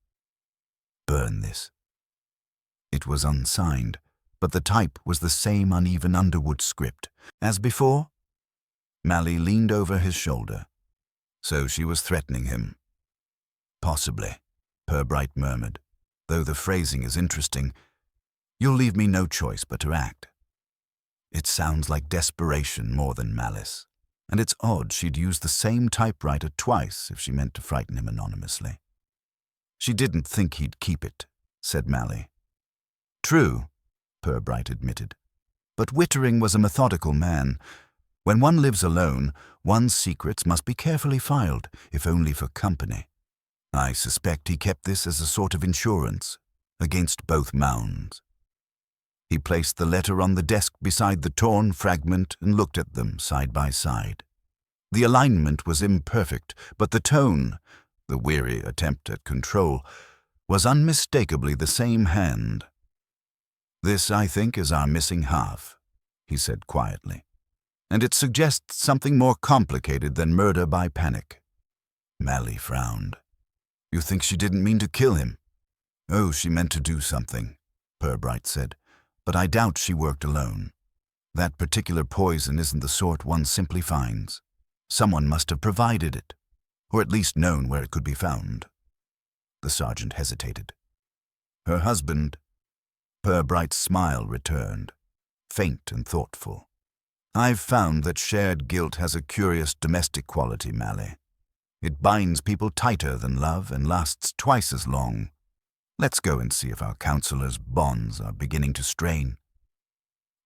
Burn this." It was unsigned, but the type was the same uneven Underwood script. As before? Mally leaned over his shoulder. So she was threatening him. "Possibly," Purbright murmured, "though the phrasing is interesting. You'll leave me no choice but to act." It sounds like desperation more than malice, and it's odd she'd use the same typewriter twice if she meant to frighten him anonymously. "She didn't think he'd keep it," said Mally. "True," Purbright admitted, "but Wittering was a methodical man. When one lives alone, one's secrets must be carefully filed, if only for company. I suspect he kept this as a sort of insurance, against both Mounds." He placed the letter on the desk beside the torn fragment and looked at them side by side. The alignment was imperfect, but the tone, the weary attempt at control, was unmistakably the same hand. "This, I think, is our missing half," he said quietly, "and it suggests something more complicated than murder by panic." Mally frowned. "You think she didn't mean to kill him?" "Oh, she meant to do something," Purbright said, "but I doubt she worked alone. That particular poison isn't the sort one simply finds. Someone must have provided it, or at least known where it could be found." The sergeant hesitated. "Her husband?" Purbright's smile returned, faint and thoughtful. "I've found that shared guilt has a curious domestic quality, Mally. It binds people tighter than love and lasts twice as long. Let's go and see if our counselor's bonds are beginning to strain."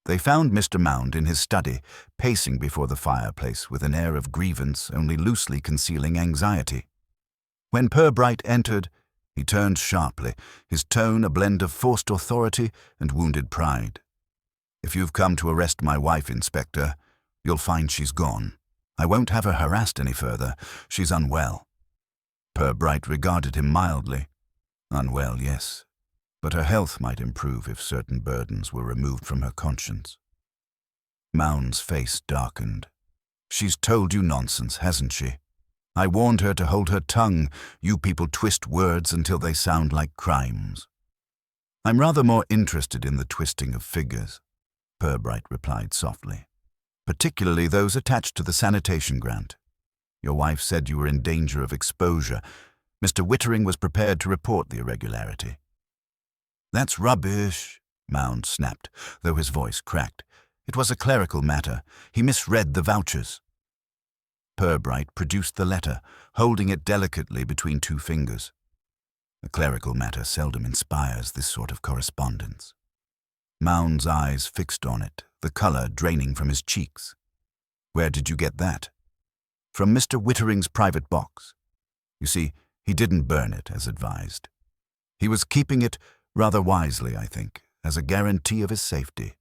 They found Mr. Mound in his study, pacing before the fireplace with an air of grievance only loosely concealing anxiety. When Purbright entered, he turned sharply, his tone a blend of forced authority and wounded pride. "If you've come to arrest my wife, Inspector, you'll find she's gone. I won't have her harassed any further. She's unwell." Purbright regarded him mildly. "Unwell, yes, but her health might improve if certain burdens were removed from her conscience." Mound's face darkened. "She's told you nonsense, hasn't she? I warned her to hold her tongue. You people twist words until they sound like crimes." "I'm rather more interested in the twisting of figures," Purbright replied softly, "particularly those attached to the sanitation grant. Your wife said you were in danger of exposure. Mr. Wittering was prepared to report the irregularity." "That's rubbish," Mound snapped, though his voice cracked. "It was a clerical matter. He misread the vouchers." Purbright produced the letter, holding it delicately between two fingers. A clerical matter seldom inspires this sort of correspondence. Mound's eyes fixed on it, the color draining from his cheeks. "Where did you get that?" "From Mr. Wittering's private box. You see, he didn't burn it, as advised. He was keeping it, rather wisely, I think, as a guarantee of his safety."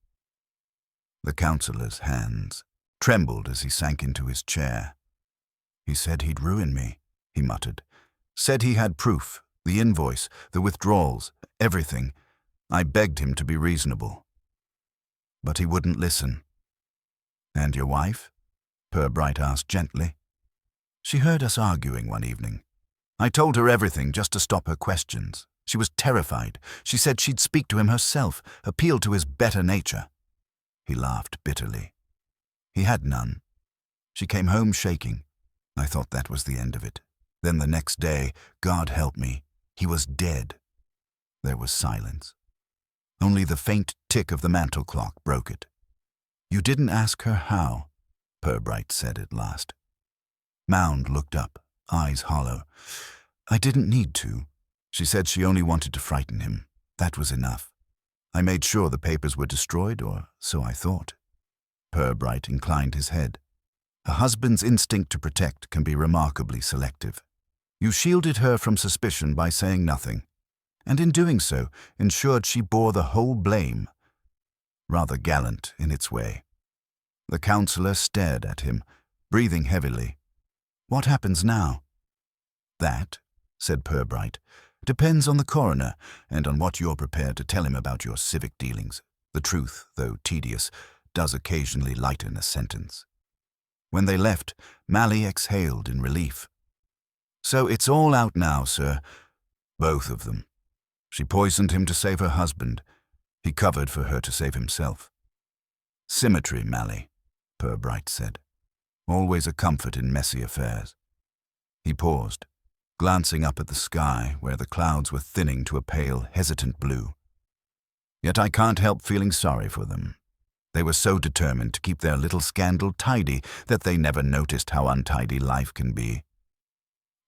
The councillor's hands trembled as he sank into his chair. "He said he'd ruin me," he muttered. "Said he had proof, the invoice, the withdrawals, everything. I begged him to be reasonable. But he wouldn't listen." "And your wife?" Purbright asked gently. "She heard us arguing one evening. I told her everything just to stop her questions. She was terrified. She said she'd speak to him herself, appeal to his better nature." He laughed bitterly. He had none. She came home shaking. I thought that was the end of it. Then the next day, God help me, he was dead. There was silence. Only the faint tick of the mantel clock broke it. "You didn't ask her how," Purbright said at last. Mound looked up, eyes hollow. "I didn't need to. She said she only wanted to frighten him. That was enough. I made sure the papers were destroyed, or so I thought." Purbright inclined his head. "A husband's instinct to protect can be remarkably selective. You shielded her from suspicion by saying nothing, and in doing so ensured she bore the whole blame. Rather gallant in its way." The councillor stared at him, breathing heavily. "What happens now?" "That," said Purbright, "depends on the coroner and on what you're prepared to tell him about your civic dealings. The truth, though tedious, does occasionally lighten a sentence." When they left, Mally exhaled in relief. "So it's all out now, sir. Both of them. She poisoned him to save her husband. He covered for her to save himself." "Symmetry, Mally," Purbright said. "Always a comfort in messy affairs." He paused, glancing up at the sky where the clouds were thinning to a pale, hesitant blue. "Yet I can't help feeling sorry for them. They were so determined to keep their little scandal tidy that they never noticed how untidy life can be."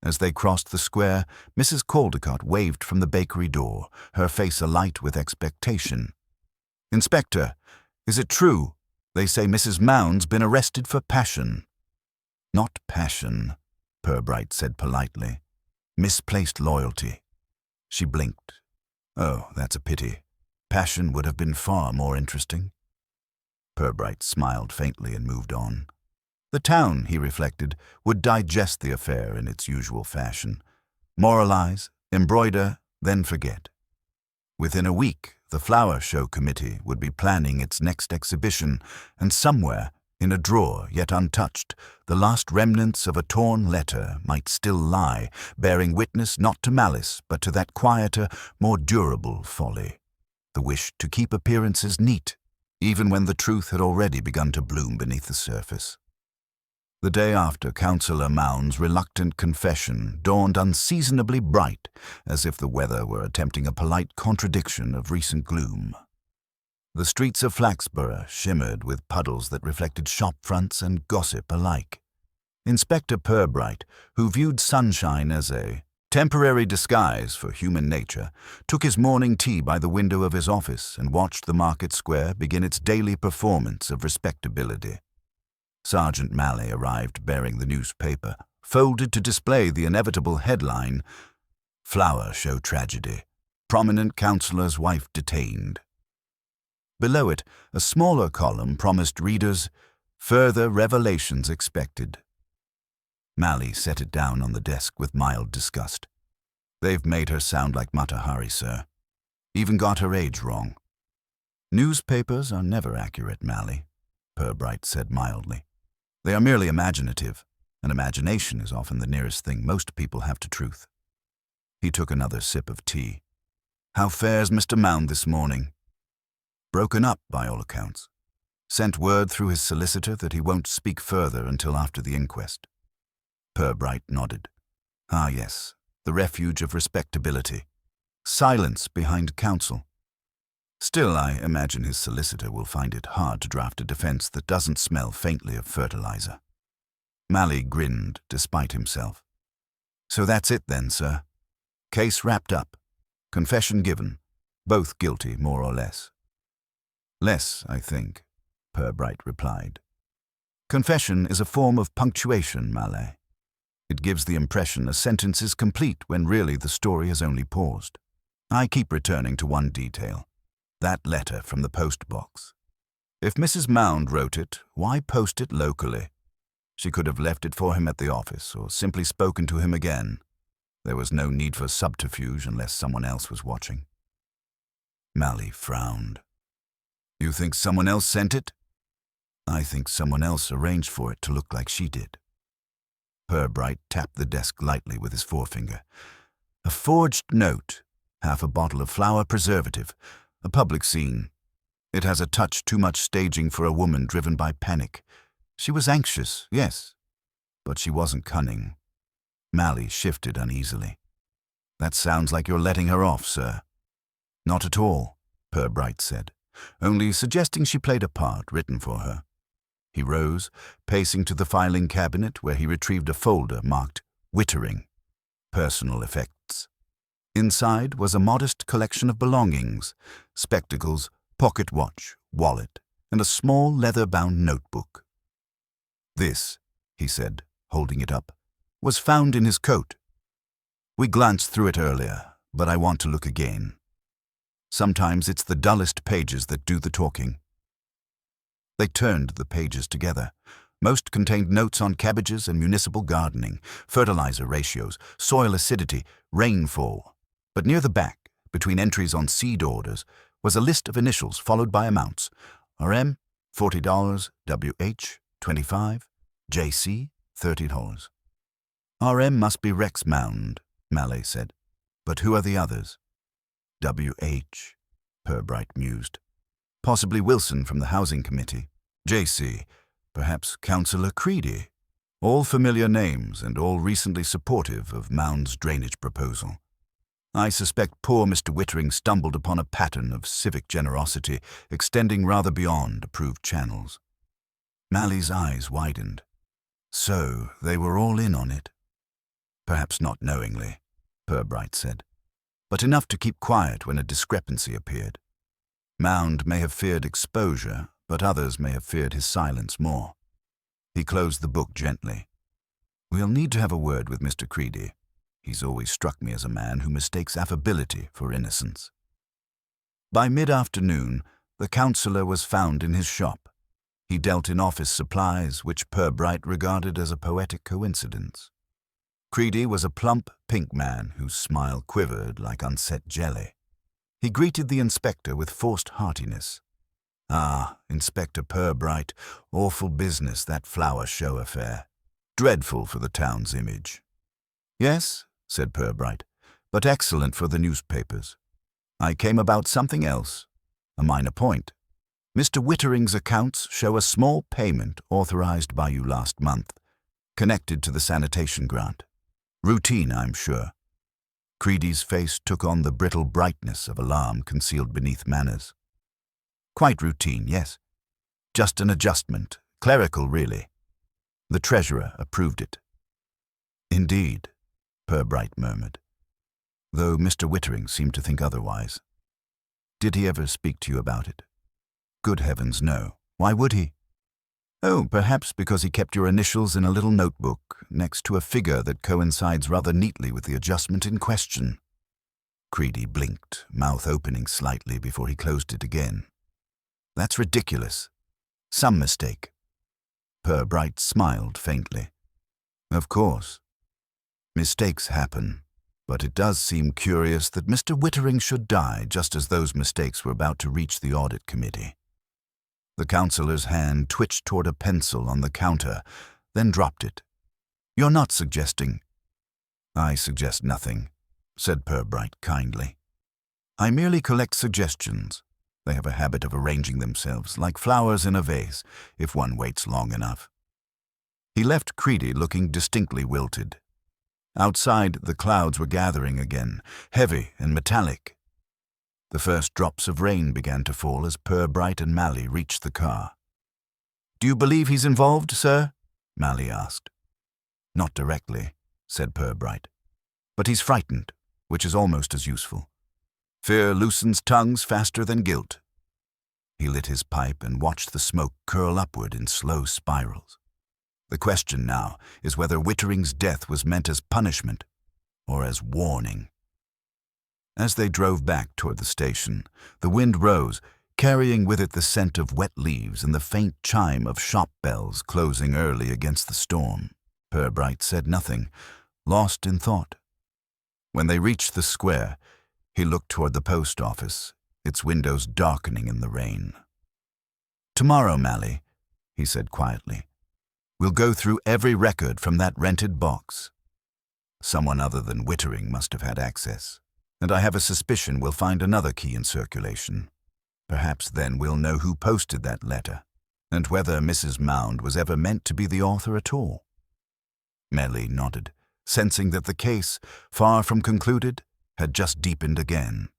As they crossed the square, Mrs. Caldecott waved from the bakery door, her face alight with expectation. "Inspector, is it true? They say Mrs. Mound's been arrested for passion." "Not passion," Purbright said politely. "Misplaced loyalty." She blinked. "Oh, that's a pity. Passion would have been far more interesting." Purbright smiled faintly and moved on. The town, he reflected, would digest the affair in its usual fashion. Moralize, embroider, then forget. Within a week, the Flower Show Committee would be planning its next exhibition, and somewhere, in a drawer yet untouched, the last remnants of a torn letter might still lie, bearing witness not to malice, but to that quieter, more durable folly. The wish to keep appearances neat, even when the truth had already begun to bloom beneath the surface. The day after Councillor Mound's reluctant confession dawned unseasonably bright, as if the weather were attempting a polite contradiction of recent gloom. The streets of Flaxborough shimmered with puddles that reflected shop fronts and gossip alike. Inspector Purbright, who viewed sunshine as a temporary disguise for human nature, took his morning tea by the window of his office and watched the market square begin its daily performance of respectability. Sergeant Mally arrived bearing the newspaper, folded to display the inevitable headline, "Flower Show Tragedy. Prominent councillor's wife detained." Below it, a smaller column promised readers, "Further revelations expected." Mally set it down on the desk with mild disgust. "They've made her sound like Mata Hari, sir. Even got her age wrong." "Newspapers are never accurate, Mally," Purbright said mildly. "They are merely imaginative, and imagination is often the nearest thing most people have to truth." He took another sip of tea. "How fares Mr. Mound this morning?" "Broken up, by all accounts. Sent word through his solicitor that he won't speak further until after the inquest." Purbright nodded. "Ah, yes, the refuge of respectability. Silence behind counsel. Still, I imagine his solicitor will find it hard to draft a defense that doesn't smell faintly of fertilizer." Mally grinned despite himself. "So that's it then, sir. Case wrapped up. Confession given. Both guilty, more or less." Less, I think, Purbright replied. Confession is a form of punctuation, Malay. It gives the impression a sentence is complete when really the story has only paused. I keep returning to one detail, that letter from the post box. If Mrs. Mound wrote it, why post it locally? She could have left it for him at the office or simply spoken to him again. There was no need for subterfuge unless someone else was watching. Mally frowned. You think someone else sent it? I think someone else arranged for it to look like she did. Purbright tapped the desk lightly with his forefinger. A forged note, half a bottle of flower preservative, a public scene. It has a touch too much staging for a woman driven by panic. She was anxious, yes, but she wasn't cunning. Mally shifted uneasily. That sounds like you're letting her off, sir. Not at all, Purbright said, only suggesting she played a part written for her. He rose, pacing to the filing cabinet where he retrieved a folder marked Wittering, Personal Effects. Inside was a modest collection of belongings, spectacles, pocket watch, wallet, and a small leather-bound notebook. This, he said, holding it up, was found in his coat. We glanced through it earlier, but I want to look again. Sometimes it's the dullest pages that do the talking. They turned the pages together. Most contained notes on cabbages and municipal gardening, fertilizer ratios, soil acidity, rainfall. But near the back, between entries on seed orders, was a list of initials followed by amounts. RM, $40, WH, $25, JC, $30. RM must be Rex Mound, Malay said. But who are the others? WH, Purbright mused. Possibly Wilson from the Housing Committee. JC, perhaps Councillor Creedy. All familiar names and all recently supportive of Mound's drainage proposal. I suspect poor Mr. Wittering stumbled upon a pattern of civic generosity extending rather beyond approved channels. Mally's eyes widened. So they were all in on it. Perhaps not knowingly, Purbright said, but enough to keep quiet when a discrepancy appeared. Mound may have feared exposure, but others may have feared his silence more. He closed the book gently. We'll need to have a word with Mr. Creedy. He's always struck me as a man who mistakes affability for innocence. By mid-afternoon, the councillor was found in his shop. He dealt in office supplies, which Purbright regarded as a poetic coincidence. Creedy was a plump, pink man whose smile quivered like unset jelly. He greeted the inspector with forced heartiness. Ah, Inspector Purbright, awful business, that flower show affair. Dreadful for the town's image. Yes, said Purbright, but excellent for the newspapers. I came about something else, a minor point. Mr. Wittering's accounts show a small payment authorized by you last month, connected to the sanitation grant. Routine, I'm sure. Creedy's face took on the brittle brightness of alarm concealed beneath manners. Quite routine, yes. Just an adjustment, clerical really. The treasurer approved it. Indeed, Purbright murmured, though Mr. Wittering seemed to think otherwise. Did he ever speak to you about it? Good heavens, no. Why would he? Oh, perhaps because he kept your initials in a little notebook next to a figure that coincides rather neatly with the adjustment in question. Creedy blinked, mouth opening slightly before he closed it again. That's ridiculous. Some mistake. Purbright smiled faintly. Of course. Mistakes happen, but it does seem curious that Mr. Wittering should die just as those mistakes were about to reach the audit committee. The councillor's hand twitched toward a pencil on the counter, then dropped it. You're not suggesting... I suggest nothing, said Purbright kindly. I merely collect suggestions. They have a habit of arranging themselves like flowers in a vase, if one waits long enough. He left Creedy looking distinctly wilted. Outside, the clouds were gathering again, heavy and metallic. The first drops of rain began to fall as Purbright and Mally reached the car. Do you believe he's involved, sir? Mally asked. Not directly, said Purbright. But he's frightened, which is almost as useful. Fear loosens tongues faster than guilt. He lit his pipe and watched the smoke curl upward in slow spirals. The question now is whether Wittering's death was meant as punishment or as warning. As they drove back toward the station, the wind rose, carrying with it the scent of wet leaves and the faint chime of shop bells closing early against the storm. Purbright said nothing, lost in thought. When they reached the square, he looked toward the post office, its windows darkening in the rain. "Tomorrow, Mally," he said quietly, "we'll go through every record from that rented box. Someone other than Wittering must have had access, and I have a suspicion we'll find another key in circulation. Perhaps then we'll know who posted that letter, and whether Mrs. Mound was ever meant to be the author at all." Melly nodded, sensing that the case, far from concluded, had just deepened again.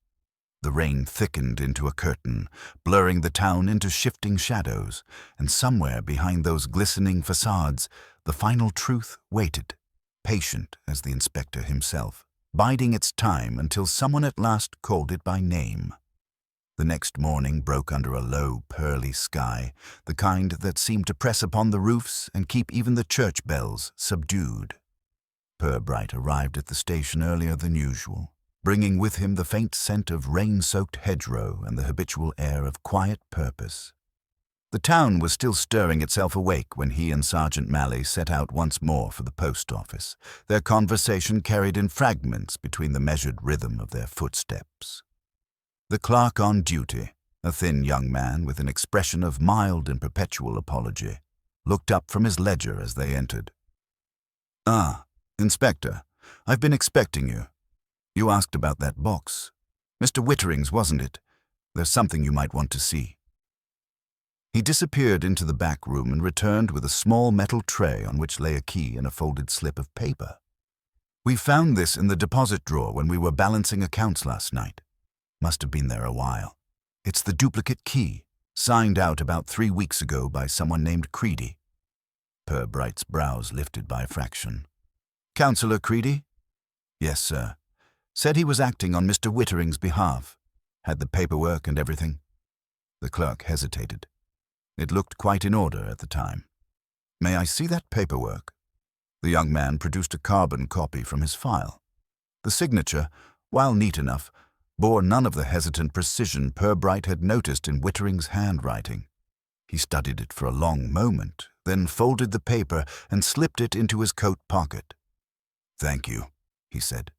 The rain thickened into a curtain, blurring the town into shifting shadows, and somewhere behind those glistening facades, the final truth waited, patient as the inspector himself, biding its time until someone at last called it by name. The next morning broke under a low, pearly sky, the kind that seemed to press upon the roofs and keep even the church bells subdued. Purbright arrived at the station earlier than usual, bringing with him the faint scent of rain-soaked hedgerow and the habitual air of quiet purpose. The town was still stirring itself awake when he and Sergeant Malley set out once more for the post office, their conversation carried in fragments between the measured rhythm of their footsteps. The clerk on duty, a thin young man with an expression of mild and perpetual apology, looked up from his ledger as they entered. "Ah, Inspector, I've been expecting you. You asked about that box. Mr. Wittering's, wasn't it? There's something you might want to see." He disappeared into the back room and returned with a small metal tray on which lay a key and a folded slip of paper. "We found this in the deposit drawer when we were balancing accounts last night. Must have been there a while. It's the duplicate key, signed out about 3 weeks ago by someone named Creedy." Purbright's brows lifted by a fraction. "Councillor Creedy?" "Yes, sir. Said he was acting on Mr. Wittering's behalf. Had the paperwork and everything." The clerk hesitated. It looked quite in order at the time. "May I see that paperwork?" The young man produced a carbon copy from his file. The signature, while neat enough, bore none of the hesitant precision Purbright had noticed in Wittering's handwriting. He studied it for a long moment, then folded the paper and slipped it into his coat pocket. "Thank you," he said.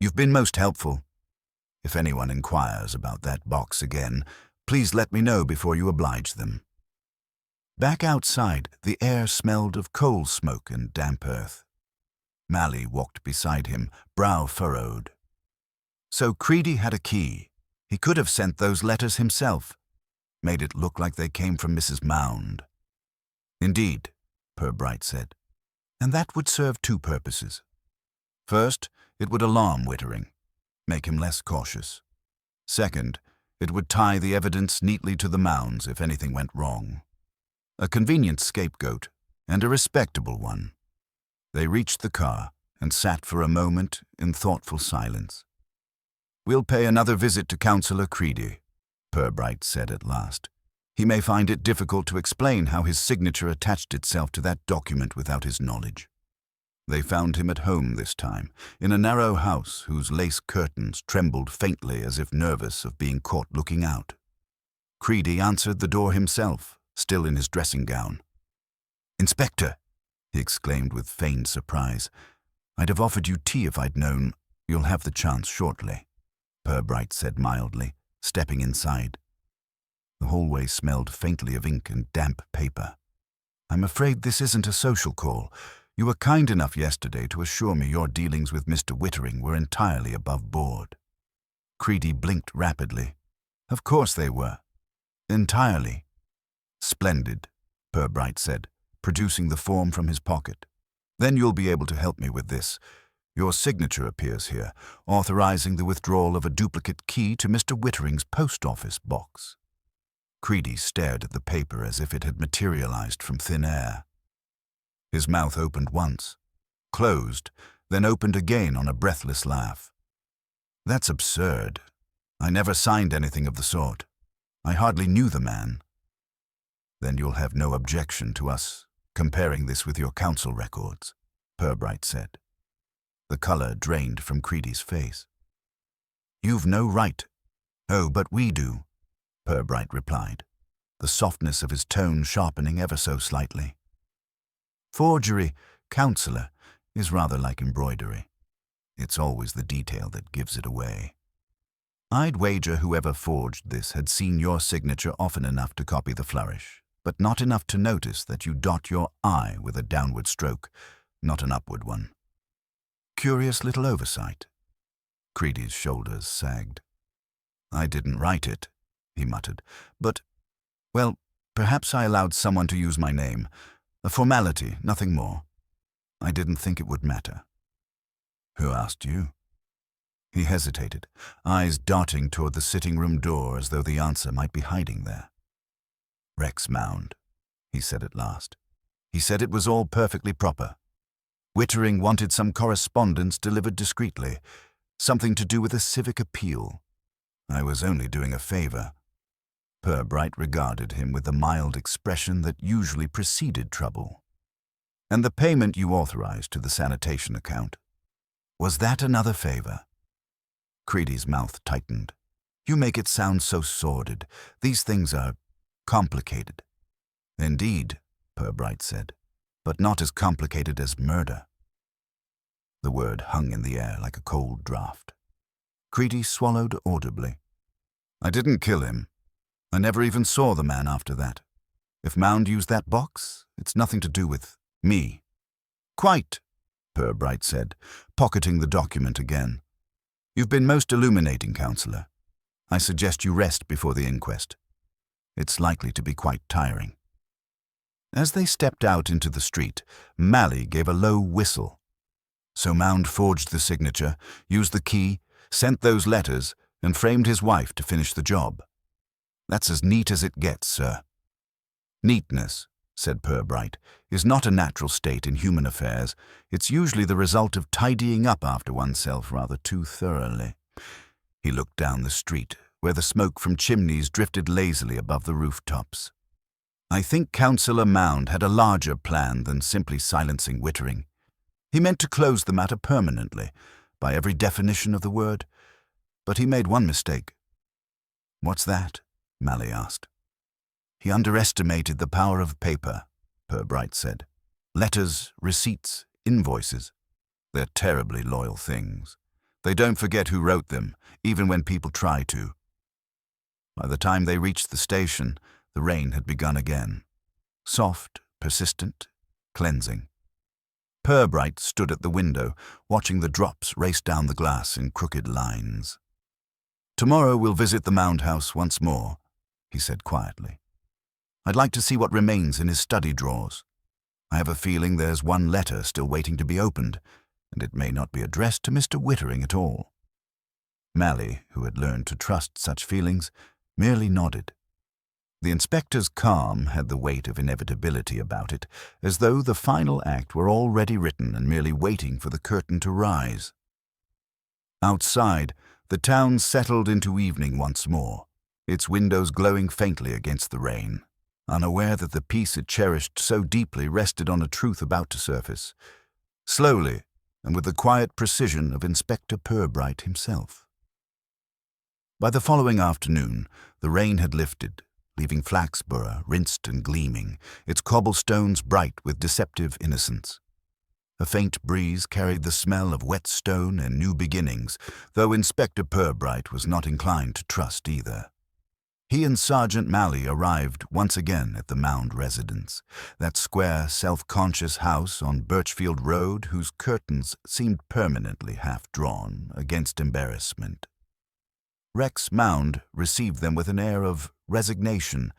"You've been most helpful. If anyone inquires about that box again, please let me know before you oblige them." Back outside, the air smelled of coal smoke and damp earth. Malley walked beside him, brow furrowed. "So Creedy had a key. He could have sent those letters himself. Made it look like they came from Mrs. Mound." "Indeed," Purbright said. "And that would serve 2 purposes. First, it would alarm Wittering, make him less cautious. Second, it would tie the evidence neatly to the Mounds if anything went wrong. A convenient scapegoat, and a respectable one." They reached the car and sat for a moment in thoughtful silence. "We'll pay another visit to Councillor Creedy," Purbright said at last. "He may find it difficult to explain how his signature attached itself to that document without his knowledge." They found him at home this time, in a narrow house whose lace curtains trembled faintly as if nervous of being caught looking out. Creedy answered the door himself, still in his dressing gown. "Inspector," he exclaimed with feigned surprise, "I'd have offered you tea if I'd known. You'll have the chance shortly," Purbright said mildly, stepping inside. The hallway smelled faintly of ink and damp paper. "I'm afraid this isn't a social call. You were kind enough yesterday to assure me your dealings with Mr. Wittering were entirely above board." Creedy blinked rapidly. "Of course they were. Entirely." "Splendid," Purbright said, producing the form from his pocket. "Then you'll be able to help me with this. Your signature appears here, authorizing the withdrawal of a duplicate key to Mr. Wittering's post office box." Creedy stared at the paper as if it had materialized from thin air. His mouth opened once, closed, then opened again on a breathless laugh. "That's absurd. I never signed anything of the sort." I hardly knew the man." "Then you'll have no objection to us comparing this with your council records," Purbright said. The colour drained from Creedy's face. "You've no right." "Oh, but we do," Purbright replied, the softness of his tone sharpening ever so slightly. "Forgery, councillor, is rather like embroidery. It's always the detail that gives it away. I'd wager whoever forged this had seen your signature often enough to copy the flourish, but not enough to notice that you dot your I with a downward stroke, not an upward one. Curious little oversight." Creedy's shoulders sagged. "I didn't write it," he muttered, "but, well, perhaps I allowed someone to use my name. A formality, nothing more. I didn't think it would matter." "Who asked you?" He hesitated, eyes darting toward the sitting-room door as though the answer might be hiding there. "Rex Mound," he said at last. "He said it was all perfectly proper. Wittering wanted some correspondence delivered discreetly, something to do with a civic appeal. I was only doing a favor." Purbright regarded him with the mild expression that usually preceded trouble. "And the payment you authorized to the sanitation account, was that another favor?" Creedy's mouth tightened. "You make it sound so sordid. These things are complicated." "Indeed," Purbright said, "but not as complicated as murder." The word hung in the air like a cold draught. Creedy swallowed audibly. "I didn't kill him. I never even saw the man after that. If Mound used that box, it's nothing to do with me." "Quite," Purbright said, pocketing the document again. "You've been most illuminating, councillor. I suggest you rest before the inquest. It's likely to be quite tiring." As they stepped out into the street, Mally gave a low whistle. "So Mound forged the signature, used the key, sent those letters, and framed his wife to finish the job. That's as neat as it gets, sir." "Neatness," said Purbright, "is not a natural state in human affairs. It's usually the result of tidying up after oneself rather too thoroughly." He looked down the street, where the smoke from chimneys drifted lazily above the rooftops. "I think Councillor Mound had a larger plan than simply silencing Wittering. He meant to close the matter permanently, by every definition of the word. But he made one mistake." "What's that?" Mally asked. "He underestimated the power of paper," Purbright said. "Letters, receipts, invoices. They're terribly loyal things. They don't forget who wrote them, even when people try to." By the time they reached the station, the rain had begun again. Soft, persistent, cleansing. Purbright stood at the window, watching the drops race down the glass in crooked lines. "Tomorrow we'll visit the Mound house once more," he said quietly. "I'd like to see what remains in his study drawers. I have a feeling there's one letter still waiting to be opened, and it may not be addressed to Mr. Wittering at all." Mally, who had learned to trust such feelings, merely nodded. The inspector's calm had the weight of inevitability about it, as though the final act were already written and merely waiting for the curtain to rise. Outside, the town settled into evening once more, its windows glowing faintly against the rain, unaware that the peace it cherished so deeply rested on a truth about to surface, slowly and with the quiet precision of Inspector Purbright himself. By the following afternoon, the rain had lifted, leaving Flaxborough rinsed and gleaming, its cobblestones bright with deceptive innocence. A faint breeze carried the smell of wet stone and new beginnings, though Inspector Purbright was not inclined to trust either. He and Sergeant Mally arrived once again at the Mound residence, that square, self-conscious house on Birchfield Road whose curtains seemed permanently half-drawn against embarrassment. Rex Mound received them with an air of resignation,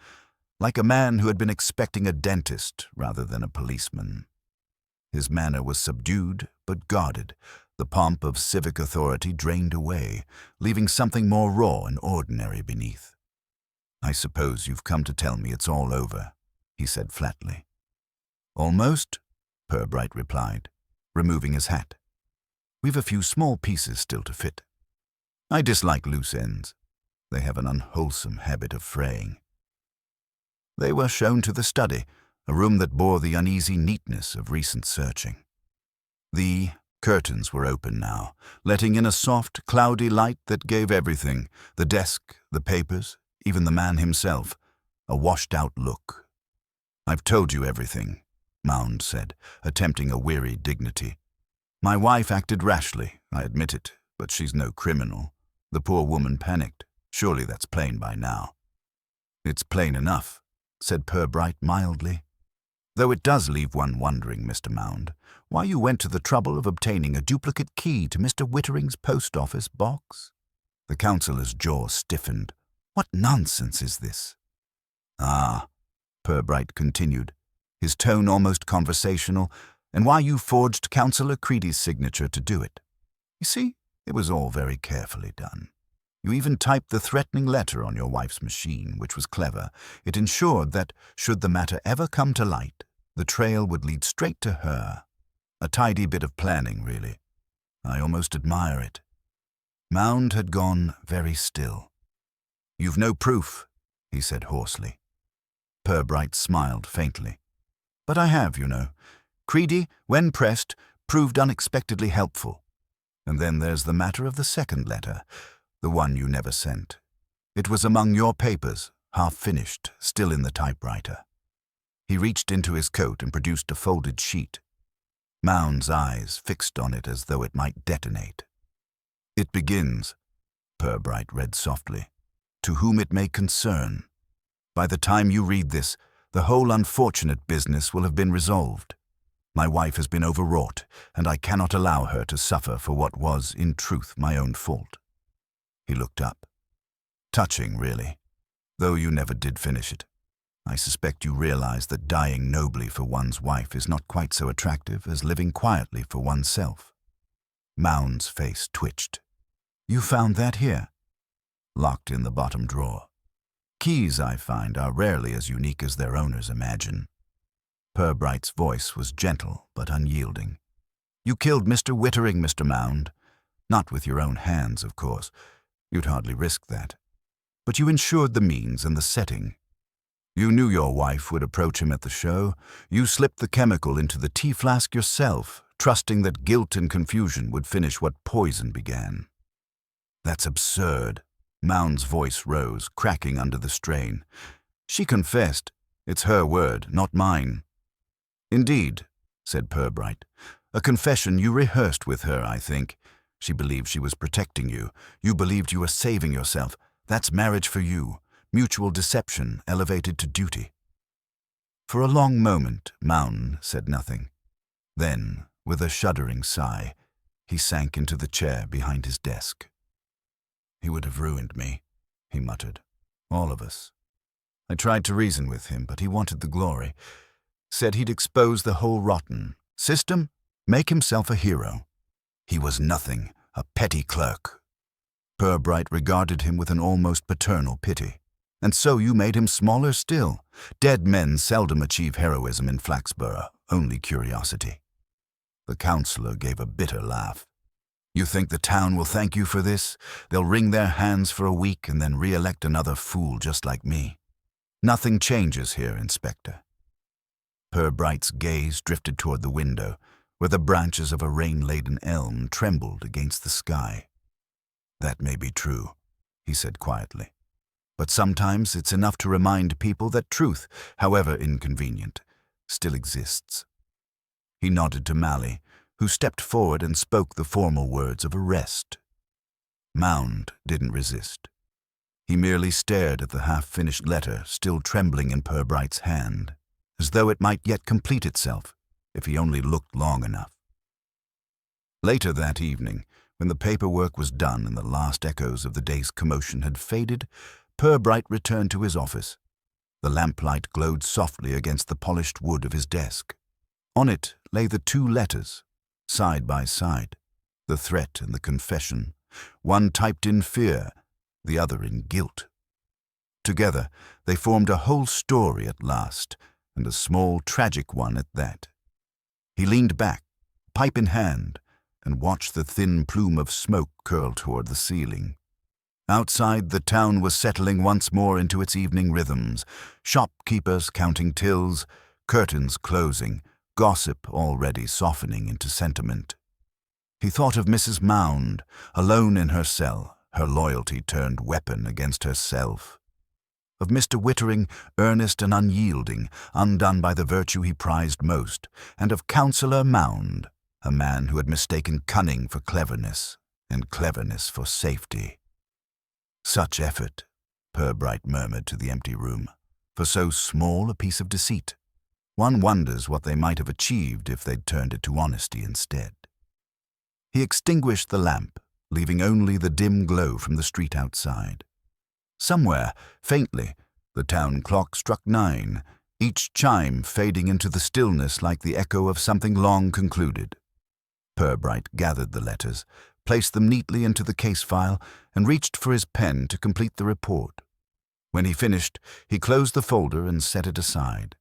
like a man who had been expecting a dentist rather than a policeman. His manner was subdued but guarded, the pomp of civic authority drained away, leaving something more raw and ordinary beneath. "I suppose you've come to tell me it's all over," he said flatly. "Almost," Purbright replied, removing his hat. "We've a few small pieces still to fit. I dislike loose ends. They have an unwholesome habit of fraying. They were shown to the study, a room that bore the uneasy neatness of recent searching. The curtains were open now, letting in a soft, cloudy light that gave everything, the desk, the papers, even the man himself, a washed-out look. "I've told you everything," Mound said, attempting a weary dignity. "My wife acted rashly, I admit it, but she's no criminal. The poor woman panicked. Surely that's plain by now." "It's plain enough," said Purbright mildly. "Though it does leave one wondering, Mr. Mound, why you went to the trouble of obtaining a duplicate key to Mr. Wittering's post office box." The councillor's jaw stiffened. "What nonsense is this?" "Ah," Purbright continued, his tone almost conversational, "and why you forged Councillor Creedy's signature to do it. You see, it was all very carefully done. You even typed the threatening letter on your wife's machine, which was clever. It ensured that, should the matter ever come to light, the trail would lead straight to her. A tidy bit of planning, really. I almost admire it." Mound had gone very still. "You've no proof," he said hoarsely. Purbright smiled faintly. "But I have, you know. Creedy, when pressed, proved unexpectedly helpful. And then there's the matter of the second letter, the one you never sent. It was among your papers, half-finished, still in the typewriter." He reached into his coat and produced a folded sheet. Mound's eyes fixed on it as though it might detonate. "It begins," Purbright read softly, "to whom it may concern. By the time you read this, the whole unfortunate business will have been resolved. My wife has been overwrought, and I cannot allow her to suffer for what was, in truth, my own fault." He looked up. "Touching, really, though you never did finish it. I suspect you realize that dying nobly for one's wife is not quite so attractive as living quietly for oneself." Mound's face twitched. "You found that here?" "Locked in the bottom drawer. Keys, I find, are rarely as unique as their owners imagine." Purbright's voice was gentle but unyielding. "You killed Mr. Wittering, Mr. Mound. Not with your own hands, of course. You'd hardly risk that. But you ensured the means and the setting. You knew your wife would approach him at the show. You slipped the chemical into the tea flask yourself, trusting that guilt and confusion would finish what poison began." "That's absurd." Mound's voice rose, cracking under the strain. "She confessed. It's her word, not mine." "Indeed," said Purbright. "A confession you rehearsed with her, I think. She believed she was protecting you. You believed you were saving yourself. That's marriage for you. Mutual deception elevated to duty." For a long moment, Mound said nothing. Then, with a shuddering sigh, he sank into the chair behind his desk. "He would have ruined me," he muttered. "All of us. I tried to reason with him, but he wanted the glory. Said he'd expose the whole rotten system, make himself a hero. He was nothing, a petty clerk." Purbright regarded him with an almost paternal pity. "And so you made him smaller still. Dead men seldom achieve heroism in Flaxborough, only curiosity." The councillor gave a bitter laugh. "You think the town will thank you for this? They'll wring their hands for a week and then re-elect another fool just like me. Nothing changes here, Inspector." Purbright's gaze drifted toward the window, where the branches of a rain-laden elm trembled against the sky. "That may be true," he said quietly. "But sometimes it's enough to remind people that truth, however inconvenient, still exists." He nodded to Mally, who stepped forward and spoke the formal words of arrest. Mound didn't resist. He merely stared at the half-finished letter still trembling in Purbright's hand, as though it might yet complete itself, if he only looked long enough. Later that evening, when the paperwork was done and the last echoes of the day's commotion had faded, Purbright returned to his office. The lamplight glowed softly against the polished wood of his desk. On it lay the two letters, side by side, the threat and the confession, one typed in fear, the other in guilt. Together, they formed a whole story at last, and a small, tragic one at that. He leaned back, pipe in hand, and watched the thin plume of smoke curl toward the ceiling. Outside, the town was settling once more into its evening rhythms, shopkeepers counting tills, curtains closing, gossip already softening into sentiment. He thought of Mrs. Mound, alone in her cell, her loyalty turned weapon against herself. Of Mr. Wittering, earnest and unyielding, undone by the virtue he prized most, and of Councillor Mound, a man who had mistaken cunning for cleverness, and cleverness for safety. Such effort, Purbright murmured to the empty room, for so small a piece of deceit. One wonders what they might have achieved if they'd turned it to honesty instead. He extinguished the lamp, leaving only the dim glow from the street outside. Somewhere, faintly, the town clock struck 9, each chime fading into the stillness like the echo of something long concluded. Purbright gathered the letters, placed them neatly into the case file, and reached for his pen to complete the report. When he finished, he closed the folder and set it aside.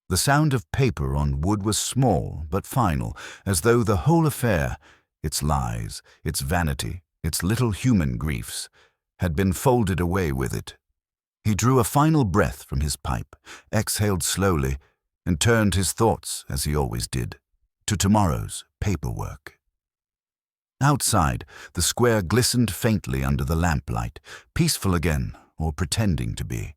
The sound of paper on wood was small but final, as though the whole affair, its lies, its vanity, its little human griefs, had been folded away with it. He drew a final breath from his pipe, exhaled slowly, and turned his thoughts, as he always did, to tomorrow's paperwork. Outside, the square glistened faintly under the lamplight, peaceful again, or pretending to be.